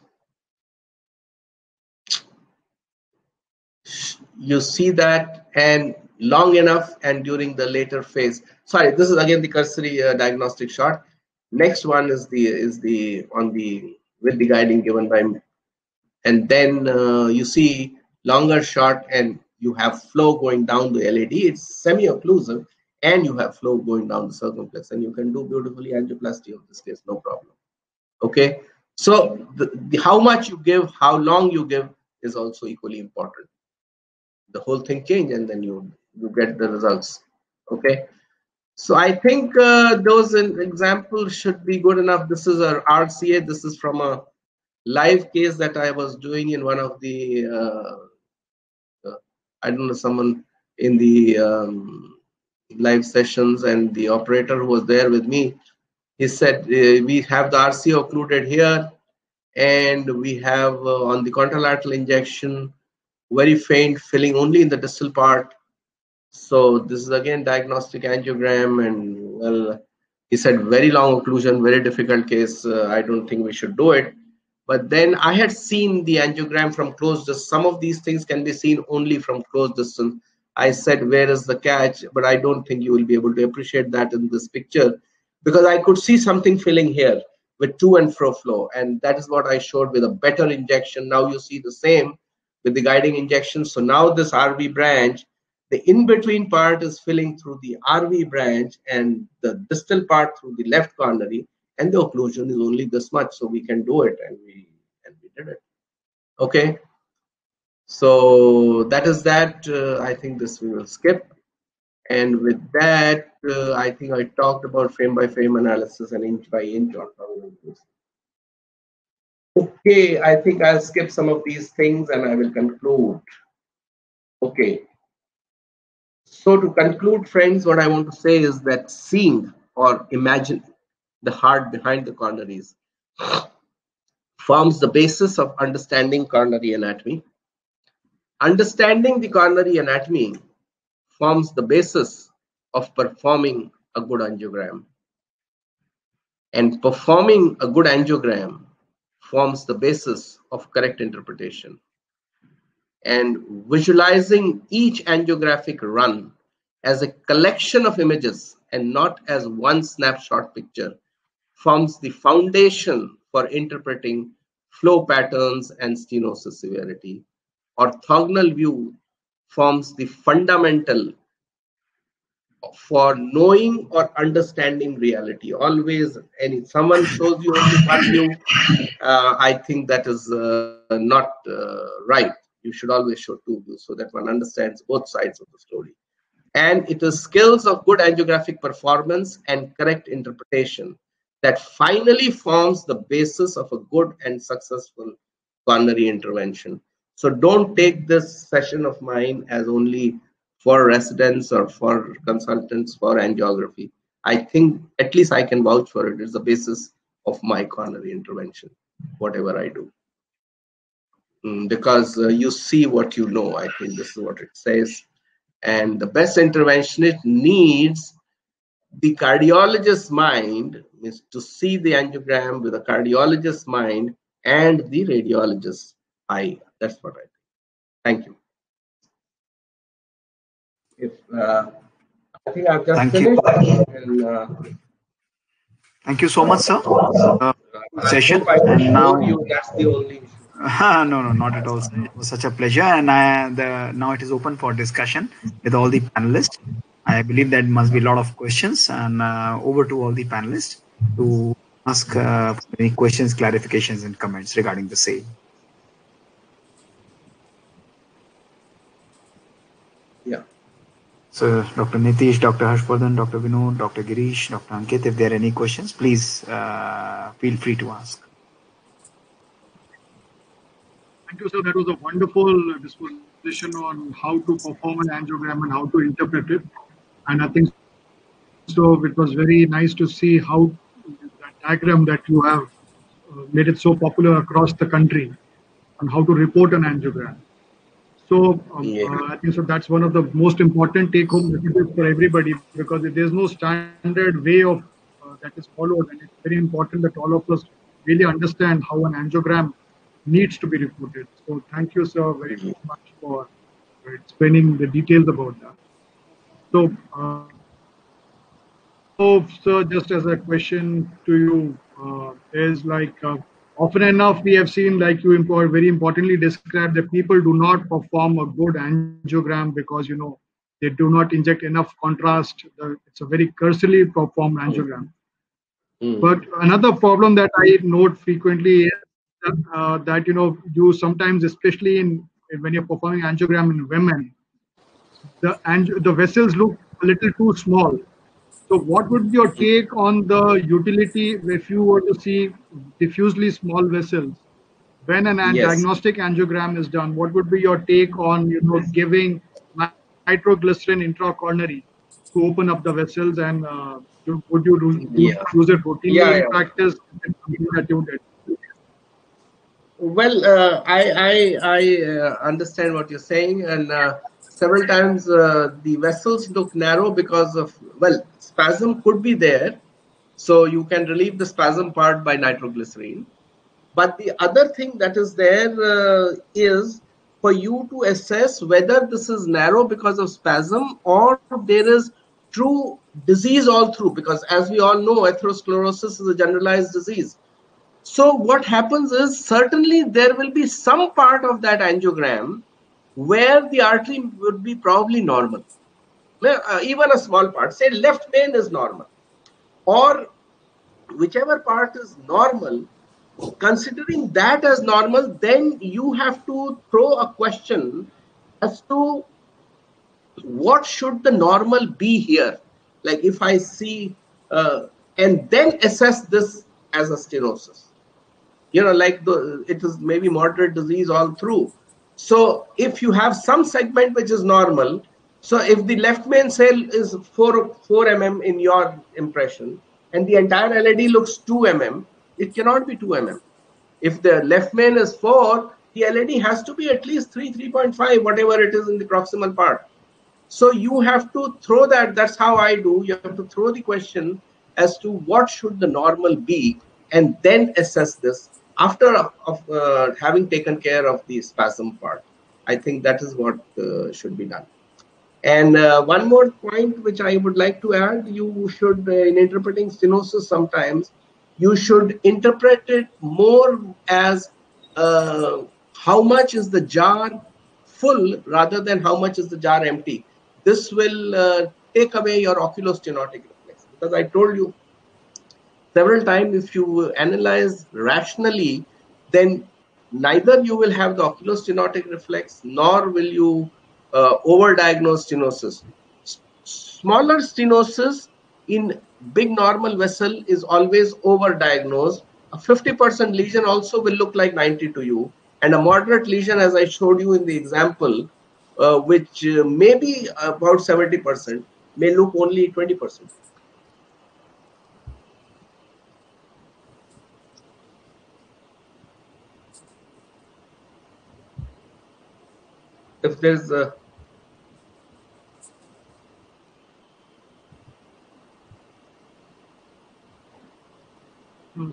You see that, and long enough, and during the later phase. Sorry, this is again the cursory diagnostic shot. Next one is with the guiding given by me. And then you see longer shot, and you have flow going down the LAD. It's semi-occlusive, and you have flow going down the circumflex, and you can do beautifully angioplasty of this case, no problem. Okay, so how much you give, how long you give is also equally important. The whole thing change, and then you get the results. Okay, so I think those examples should be good enough. This is a RCA. This is from a live case that I was doing in one of the I don't know, someone in the live sessions, and the operator who was there with me, he said we have the RCA occluded here, and we have on the contralateral injection very faint filling only in the distal part. So this is again diagnostic angiogram, and well, he said very long occlusion, very difficult case. I don't think we should do it. But then I had seen the angiogram from close distance. Some of these things can be seen only from close distance. I said, where is the catch? But I don't think you will be able to appreciate that in this picture. because I could see something filling here with to and fro flow, and that is what I showed with a better injection. Now you see the same with the guiding injection. So now this RV branch, the in-between part is filling through the RV branch and the distal part through the left coronary, and the occlusion is only this much, so we can do it, and we did it. Okay, so that is that. I think this we will skip. And with that, I think I talked about frame by frame analysis and inch by inch on probabilities. Okay, I think I'll skip some of these things and I will conclude. Okay. So to conclude, friends, what I want to say is that seeing or imagining the heart behind the coronaries forms the basis of understanding coronary anatomy. Understanding the coronary anatomy forms the basis of performing a good angiogram. And performing a good angiogram forms the basis of correct interpretation. And visualizing each angiographic run as a collection of images and not as one snapshot picture forms the foundation for interpreting flow patterns and stenosis severity. Orthogonal view forms the fundamental for knowing or understanding reality. Always, someone shows you only one view, I think that is not right. You should always show two views so that one understands both sides of the story. And it is skills of good angiographic performance and correct interpretation that finally forms the basis of a good and successful coronary intervention. So don't take this session of mine as only for residents or for consultants for angiography. I think at least I can vouch for it. It's the basis of my coronary intervention, whatever I do. Because you see what you know. I think this is what it says. And the best interventionist needs the cardiologist's mind, is to see the angiogram with a cardiologist's mind and the radiologist's eye. That's what I think. Thank you. If I think I've just Thank finished. you. And, Thank you so much, sir. I Session. hope I could And show now, you. That's the only issue. no, not at all, sir. It was such a pleasure. And now it is open for discussion with all the panelists. I believe that must be a lot of questions, and over to all the panelists to ask any questions, clarifications, and comments regarding the same. Yeah. So, Dr. Nitish, Dr. Harshvardhan, Dr. Vinod, Dr. Girish, Dr. Ankit, if there are any questions, please feel free to ask. Thank you, sir. That was a wonderful disposition on how to perform an angiogram and how to interpret it. And I think so. It was very nice to see how that diagram that you have made it so popular across the country on how to report an angiogram. So Yeah. I think so that's one of the most important take-home messages for everybody, because there's no standard way of that is followed, and it's very important that all of us really understand how an angiogram needs to be reported. So thank you, sir, very much for explaining the details about that. So now, sir, just as a question to you, is like often enough we have seen, like you very importantly described, that people do not perform a good angiogram because they do not inject enough contrast. It's a very cursorily performed angiogram. But another problem that I note frequently is that you sometimes, especially when you're performing angiogram in women, the vessels look a little too small. So what would be your take on the utility if you were to see diffusely small vessels when an Yes. diagnostic angiogram is done? What would be your take on giving nitroglycerin intracoronary to open up the vessels, and would you Yeah. use it routinely Yeah. in Yeah. practice? Something that you did. Well, I understand what you're saying, and several times the vessels look narrow because of, well, spasm could be there, so you can relieve the spasm part by nitroglycerin. But the other thing that is there is for you to assess whether this is narrow because of spasm or there is true disease all through, because as we all know, atherosclerosis is a generalized disease. So what happens is, certainly there will be some part of that angiogram where the artery would be probably normal. Even a small part, say left vein is normal, or whichever part is normal. Considering that as normal, then you have to throw a question as to what should the normal be here. Like if I see, and then assess this as a stenosis. Like it is maybe moderate disease all through. So if you have some segment which is normal, so if the left main cell is 4 mm in your impression, and the entire LAD looks 2 mm, it cannot be 2 mm. If the left main is 4, the LAD has to be at least 3.5, whatever it is in the proximal part. So you have to throw that. That's how I do. You have to throw the question as to what should the normal be, and then assess this after having taken care of the spasm part. I think that is what should be done. And one more point which I would like to add: you should, in interpreting stenosis, sometimes you should interpret it more as how much is the jar full rather than how much is the jar empty. This will take away your oculostenotic reflex, because I told you several times, if you analyze rationally, then neither you will have the oculostenotic reflex nor will you overdiagnose stenosis. Smaller stenosis in big normal vessel is always overdiagnosed. A 50% lesion also will look like 90 to you, and a moderate lesion, as I showed you in the example, which may be about 70%, may look only 20%. If there's a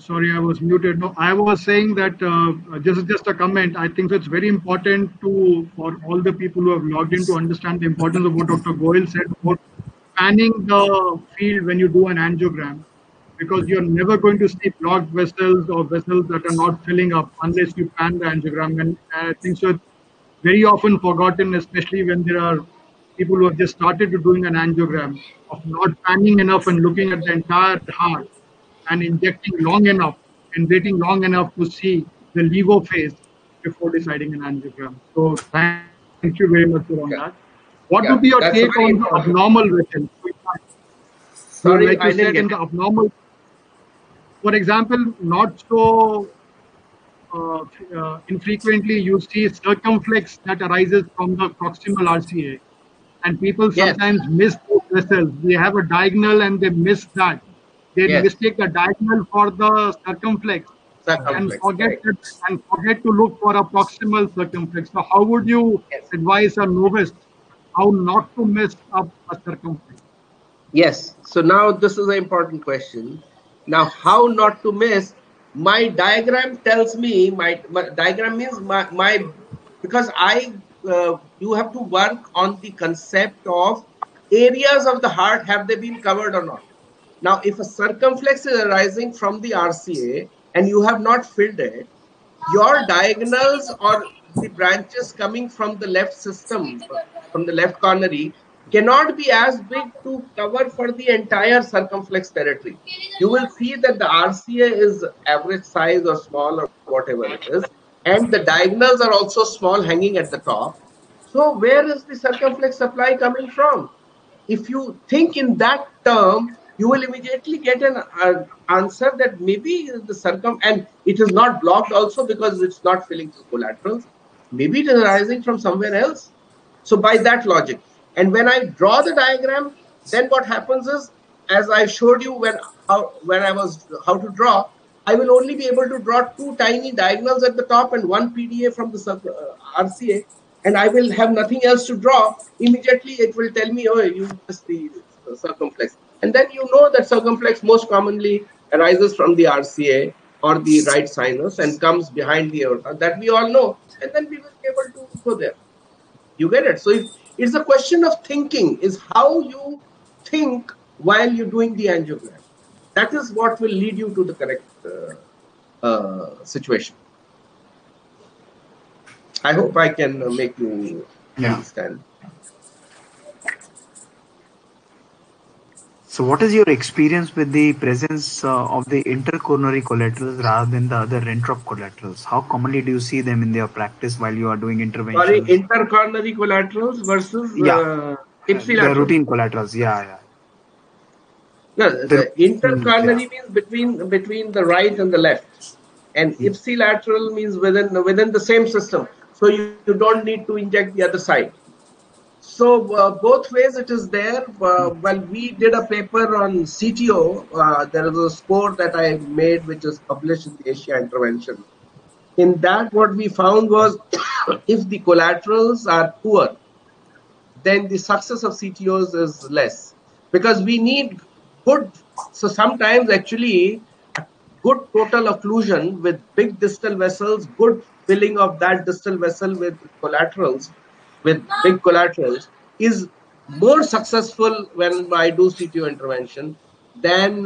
Sorry, I was muted. No, I was saying that just a comment. I think it's very important for all the people who have logged in to understand the importance of what Dr. Goyal said about panning the field when you do an angiogram, because you're never going to see blocked vessels or vessels that are not filling up unless you pan the angiogram. And I think so. It's very often forgotten, especially when there are people who have just started to doing an angiogram, of not panning enough and looking at the entire heart and injecting long enough and waiting long enough to see the levo phase before deciding an angiogram. So thank you very much for on that. yeah, What would be your yeah, take on that's a the very important. abnormal vessel? So like you Sorry, I said, in didn't the get it. abnormal, for example, not so infrequently you see circumflex that arises from the proximal RCA, and people Yes, sometimes miss those vessels. They have a diagonal and they miss that. They yes, mistake the diagonal for the circumflex and circumflex, correct. forget to look for a proximal circumflex. So how would you Yes. advise a novice how not to mess up a circumflex? Yes. So now this is an important question. Now, how not to miss? My diagram tells me, my diagram means because you have to work on the concept of areas of the heart, have they been covered or not. Now, if a circumflex is arising from the RCA and you have not filled it, your diagonals or the branches coming from the left system, from the left coronary, cannot be as big to cover for the entire circumflex territory. You will see that the RCA is average size or small or whatever it is, and the diagonals are also small, hanging at the top. So where is the circumflex supply coming from? If you think in that term, you will immediately get an answer that maybe the and it is not blocked also because it's not filling through collaterals. Maybe it is arising from somewhere else. So by that logic, and when I draw the diagram, then what happens is, as I showed you when I was how to draw, I will only be able to draw two tiny diagonals at the top and one PDA from the RCA, and I will have nothing else to draw. Immediately, it will tell me, oh, you missed the circumflex. And then you know that circumflex most commonly arises from the RCA or the right sinus and comes behind the aorta. That we all know. And then we will be able to go there. You get it? So it's a question of thinking, is how you think while you're doing the angiogram. That is what will lead you to the correct situation. I hope I can make you Yeah. understand. So, what is your experience with the presence of the intercoronary collaterals rather than the other introp collaterals? How commonly do you see them in your practice while you are doing Sorry, interventions? intercoronary collaterals versus Yeah, the ipsilateral. routine collaterals. Yeah, yeah. No, The the routine, yeah. intercoronary means between the right and the left, and ipsilateral means within the same system. So you don't need to inject the other side. So both ways it is there. Well, we did a paper on CTO. There is a score that I made, which is published in the Asia Intervention. In that, what we found was if the collaterals are poor, then the success of CTOs is less because we need good. So sometimes actually a good total occlusion with big distal vessels, good filling of that distal vessel with big collaterals is more successful when I do CTO intervention than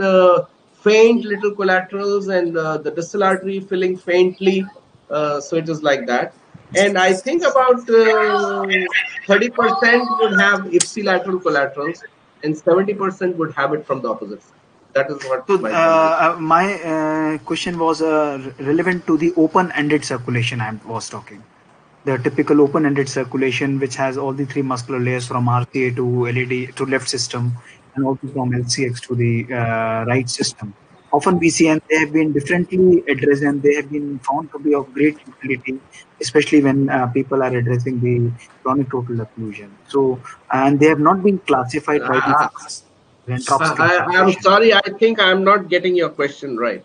faint little collaterals and the distal artery filling faintly. So it is like that. And I think about 30% would have ipsilateral collaterals and 70% would have it from the opposite side. That is what So, my conclusion. my question was relevant to the open-ended circulation I was talking. The typical open-ended circulation, which has all the three muscular layers from RCA to LED to left system, and also from LCX to the right system. Often we see, and they have been differently addressed, and they have been found to be of great utility, especially when people are addressing the chronic total occlusion. So, and they have not been classified by the I, Rentrops I'm classification. sorry. I think I'm not getting your question right.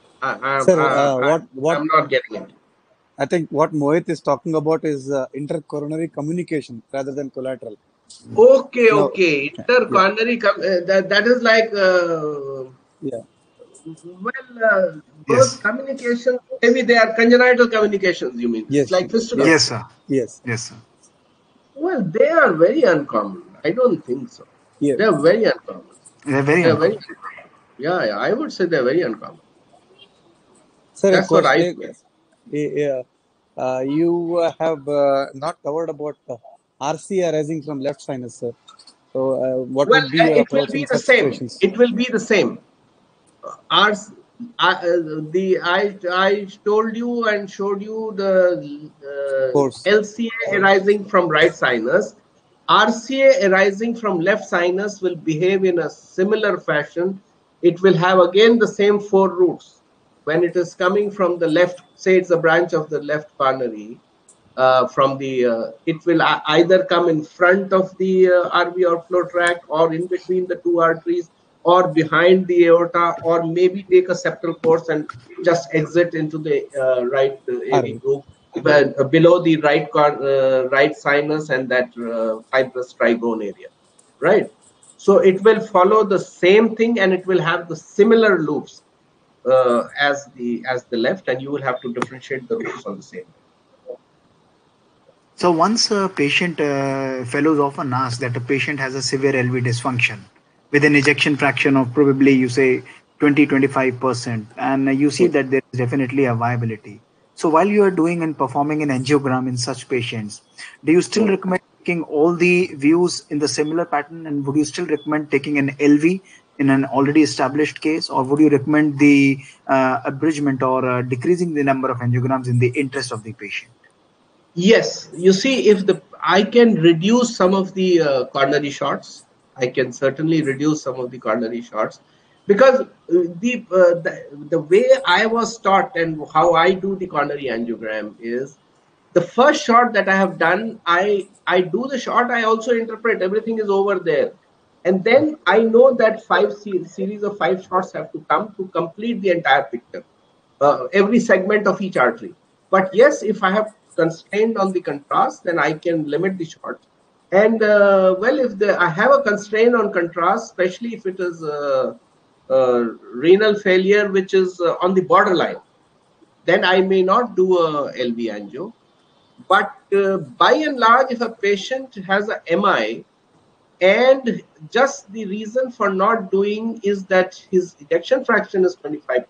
Sir, what I'm not getting it. I think what Mohit is talking about is intercoronary communication rather than collateral. Okay, Now, okay. yeah, That is like yeah, those Yes, communications. Maybe they are congenital communications. You mean it's yes, like fistula? yes, yes, sir. yes, Yes, sir. Well, they are very uncommon. I don't think so. yes. They are very uncommon. They're very They are very uncommon. uncommon. Yeah, yeah. I would say they're very uncommon. Sir, a That's what I question. feel. You have not covered about RC arising from left sinus, sir. So, what Well, would be your it will approach be in the such same. situations? It will be the same. Ours, I told you and showed you the Course. LCA arising from right sinus. RCA arising from left sinus will behave in a similar fashion. It will have again the same four roots. When it is coming from the left, say it's a branch of the left coronary, from the it will either come in front of the RV or flow tract or in between the two arteries or behind the aorta or maybe take a septal course and just exit into the right AV RV. group below the right sinus and that fibrous trigone area, right? So it will follow the same thing and it will have the similar loops as the left, and you will have to differentiate the roots on the same. So once a patient, fellows often ask that a patient has a severe LV dysfunction with an ejection fraction of probably you say 20-25%, and you see that there is definitely a viability. So while you are doing and performing an angiogram in such patients, do you still recommend taking all the views in the similar pattern, and would you still recommend taking an LV in an already established case, or would you recommend the abridgment or decreasing the number of angiograms in the interest of the patient? Yes, you see, if the I can reduce some of the coronary shots, I can certainly reduce some of the coronary shots because the way I was taught and how I do the coronary angiogram is the first shot that I have done, I do the shot, I also interpret everything is over there, and then I know that series of five shots have to come to complete the entire picture, every segment of each artery. But yes, if I have constrained on the contrast, then I can limit the shots. And well, if I have a constraint on contrast, especially if it is renal failure, which is on the borderline, then I may not do a LV angio. But by and large, if a patient has a MI, and just the reason for not doing is that his ejection fraction is 25%.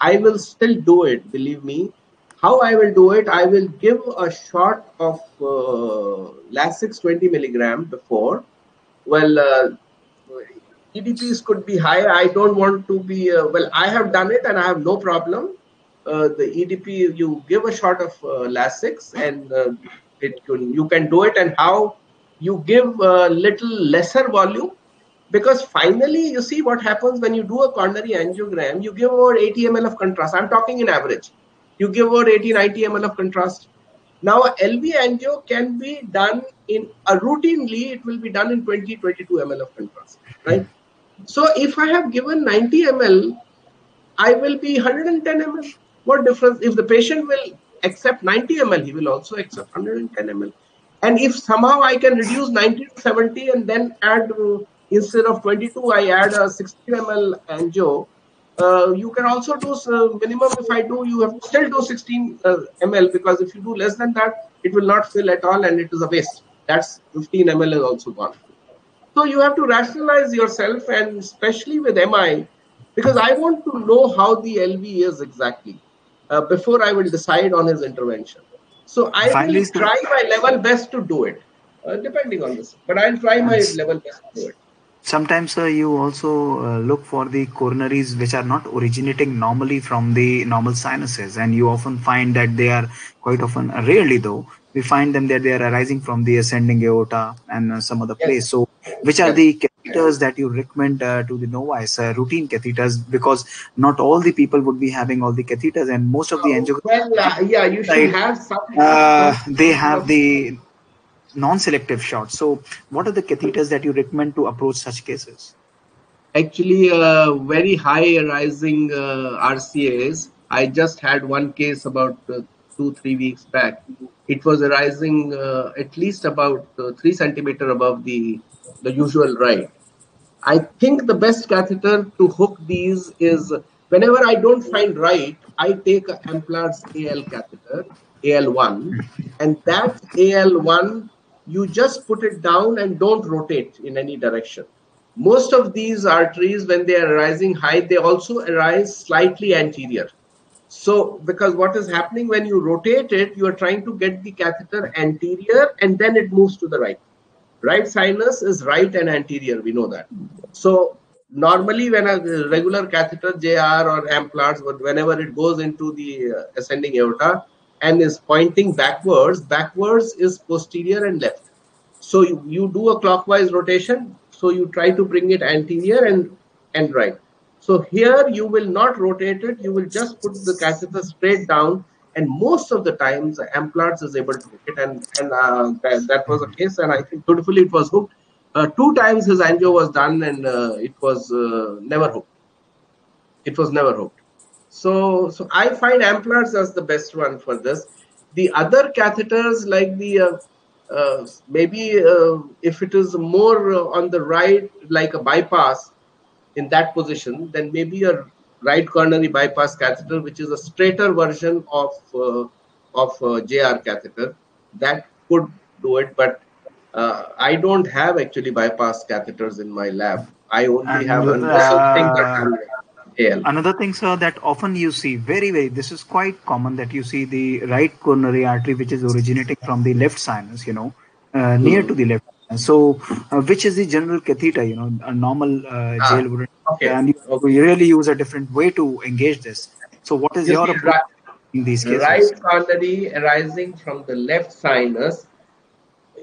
I will still do it, believe me. How I will do it, I will give a shot of Lasix 20 milligram before. Well, EDPs could be high. I don't want to be, well, I have done it and I have no problem. The EDP, you give a shot of Lasix and you can do it. And how you give a little lesser volume, because finally you see what happens when you do a coronary angiogram, you give over 80 ml of contrast. I'm talking in average. You give over 80, 90 ml of contrast. Now, a LV angio can be done in a routinely, it will be done in 20, 22 ml of contrast, right? So if I have given 90 ml, I will be 110 ml. What difference? If the patient will accept 90 ml, he will also accept 110 ml. And if somehow I can reduce 90 to 70 and then add, instead of 22, I add a 60 ml angio, you can also do minimum. If I do, you have to still do 16 ml, because if you do less than that, it will not fill at all and it is a waste. That's 15 ml is also gone. So you have to rationalize yourself, and especially with MI, because I want to know how the LV is exactly before I will decide on his intervention. So I will Finally, sir, try my level best to do it, depending on this. But I'll try and my level best to do it. sometimes you also look for the coronaries which are not originating normally from the normal sinuses, and you often find that they are quite often, rarely though, we find them that they are arising from the ascending aorta and some other Yes, place. So, which are yes. the catheters that you recommend to the novice, routine catheters? Because not all the people would be having all the catheters, and most of the angiography Well, yeah, you should side, have some they kind have of. the non-selective shots. So, what are the catheters that you recommend to approach such cases? Actually, very high rising RCAs. I just had one case about 2, 3 weeks back. It was arising at least about 3 centimeter above the usual right. I think the best catheter to hook these is, whenever I don't find right, I take a Amplar's AL catheter, AL1, and that AL1, you just put it down and don't rotate in any direction. Most of these arteries, when they are rising high, they also arise slightly anterior. So, because what is happening when you rotate it, you are trying to get the catheter anterior and then it moves to the right. Right sinus is right and anterior, we know that. So normally when a regular catheter JR or Amplars, whenever it goes into the ascending aorta and is pointing backwards, backwards is posterior and left. So you do a clockwise rotation, so you try to bring it anterior and right. So here you will not rotate it, you will just put the catheter straight down, and most of the times Amplats is able to hook it, and that was a case, and I think beautifully it was hooked. 2 times his angio was done, and it was never hooked. It was never hooked. So I find Amplats as the best one for this. The other catheters, like the maybe if it is more on the right, like a bypass in that position, then maybe a right coronary bypass catheter, which is a straighter version of JR catheter, that could do it. But I don't have actually bypass catheters in my lab. I only And have, and most of the things are done with AL. another thing, sir, that often you see, very, this is quite common that you see the right coronary artery which is originating from the left sinus, near to Hmm. the left sinus. So, which is the general catheter, a normal Ah, jail wouldn't, okay, and okay. you really use a different way to engage this. So, what is You your see, approach in these cases? right coronary arising from the left sinus.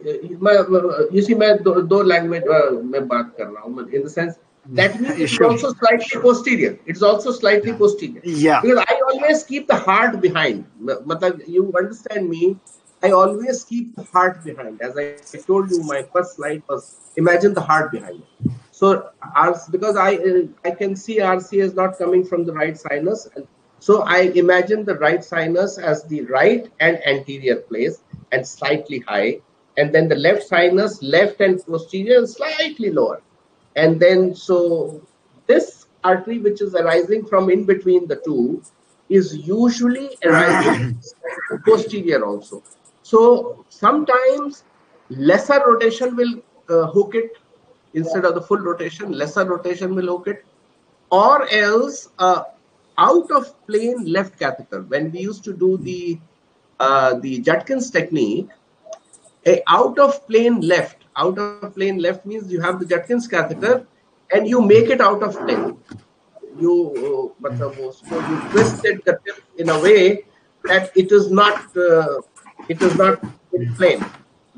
You see, मैं दो language में बात कर रहा हूँ. In the sense, that means it is Sure. also slightly posterior. It's also slightly posterior, Yeah. because I always keep the heart behind. मतलब, you understand me? I always keep the heart behind. As I told you, my first slide was imagine the heart behind it. So, because I can see RCA is not coming from the right sinus, and so I imagine the right sinus as the right and anterior place and slightly high, and then the left sinus, left and posterior, and slightly lower. And then, so this artery, which is arising from in between the two, is usually arising posterior also. So sometimes lesser rotation will hook it instead of the full rotation. Lesser rotation will hook it, or else out of plane left catheter. When we used to do the Judkins technique, a out of plane left means you have the Judkins catheter and you make it out of plane. You twisted the tip in a way that it is not in plane.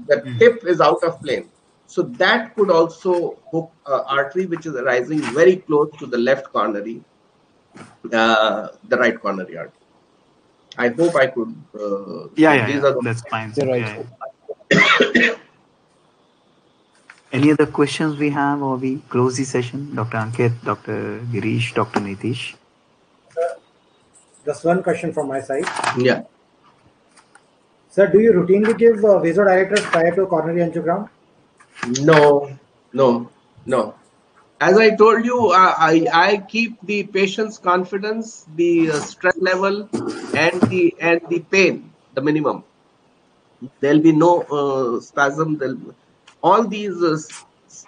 The tip is out of plane. So that could also hook artery which is arising very close to the left coronary, the right coronary artery. I hope I could. These are the. That's fine. You're right. Any other questions we have, or we close the session? Dr. Ankit, Dr. Girish, Dr. Nitish. Just one question from my side. Yeah. Sir, do you routinely give vasodilators prior to coronary angiogram? No. As I told you, I keep the patient's confidence, the stress level, and the pain the minimum. There'll be no spasm. All these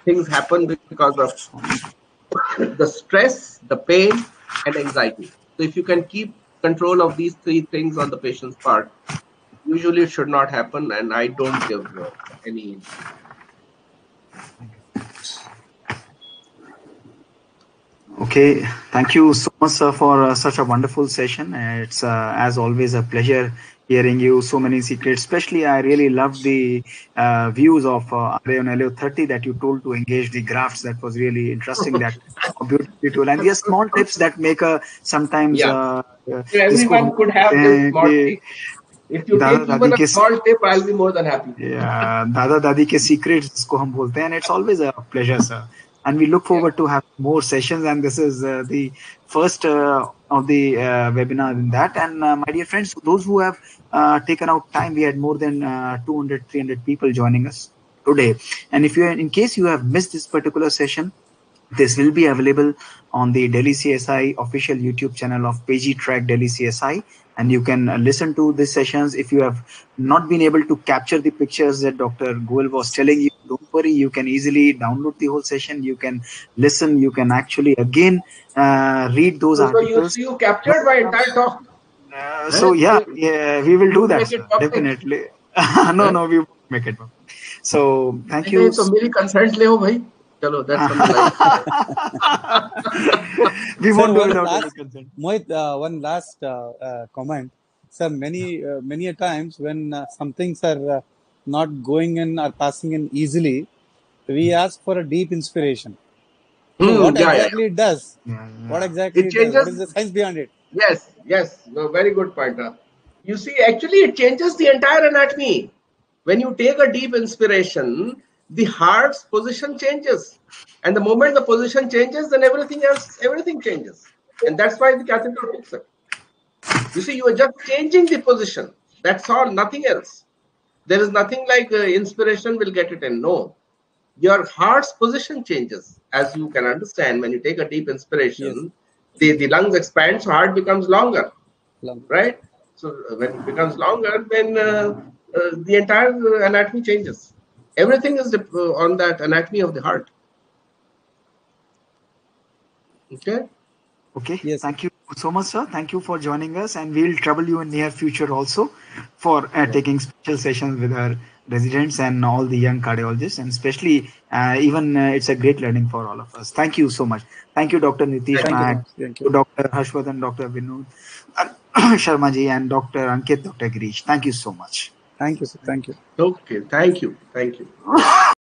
things happen because of the stress, the pain, and anxiety. So if you can keep control of these three things on the patient's part, usually it should not happen, and I don't give any. Okay, thank you so much, sir, for such a wonderful session. It's as always a pleasure hearing you so many secrets. Especially, I really loved the views of RA on LO30 that you told to engage the grafts. That was really interesting. That beautifully told. And these small tips that make sometimes. Everyone could have this small tip. If you take even a small tip, I'll be more than happy. Yeah, Dada Dadi ke secrets जिसको हम बोलते हैं, and it's always a pleasure, sir. And we look forward to have more sessions. And this is the first of the webinar in that. And my dear friends, those who have taken out time, we had more than 200, 300 people joining us today. And if you, in case you have missed this particular session, this will be available on the Delhi CSI official YouTube channel of PG Track Delhi CSI. And you can listen to these sessions. If you have not been able to capture the pictures that Dr. Goel was telling you, don't worry, you can easily download the whole session. You can listen. You can actually again read those articles. So you captured my entire talk. So yeah, we will do that, sir, definitely. No, we won't make it. So thank you. So मेरी consent ले हो भाई. Chalo, that's we won't do without any consent. Mohit, one last comment. Sir, many a times when some things are not going in or passing in easily, we ask for a deep inspiration. So what exactly it does? What exactly it changes? What is the science behind it? Yes. No, very good point. You see, actually, it changes the entire anatomy. When you take a deep inspiration, the heart's position changes, and the moment the position changes, then everything changes, and that's why the catheter hooks it. You see, you are just changing the position. That's all, nothing else. There is nothing like inspiration will get it in. No, your heart's position changes. As you can understand, when you take a deep inspiration, the lungs expand, so heart becomes longer, right? So when it becomes longer, then the entire anatomy changes. Everything is on that anatomy of the heart. Okay. Yes. Thank you so much, sir. Thank you for joining us, and we'll trouble you in near future also for taking special sessions with our residents and all the young cardiologists, and especially it's a great learning for all of us. Thank you so much. Thank you, Dr. Nitish Nayak, Dr. Harshvardhan, Dr. Vinod Sharma ji, and Dr. Ankit, Dr. Girish. Thank you so much. Thank you, sir. Thank you. Okay. Thank you.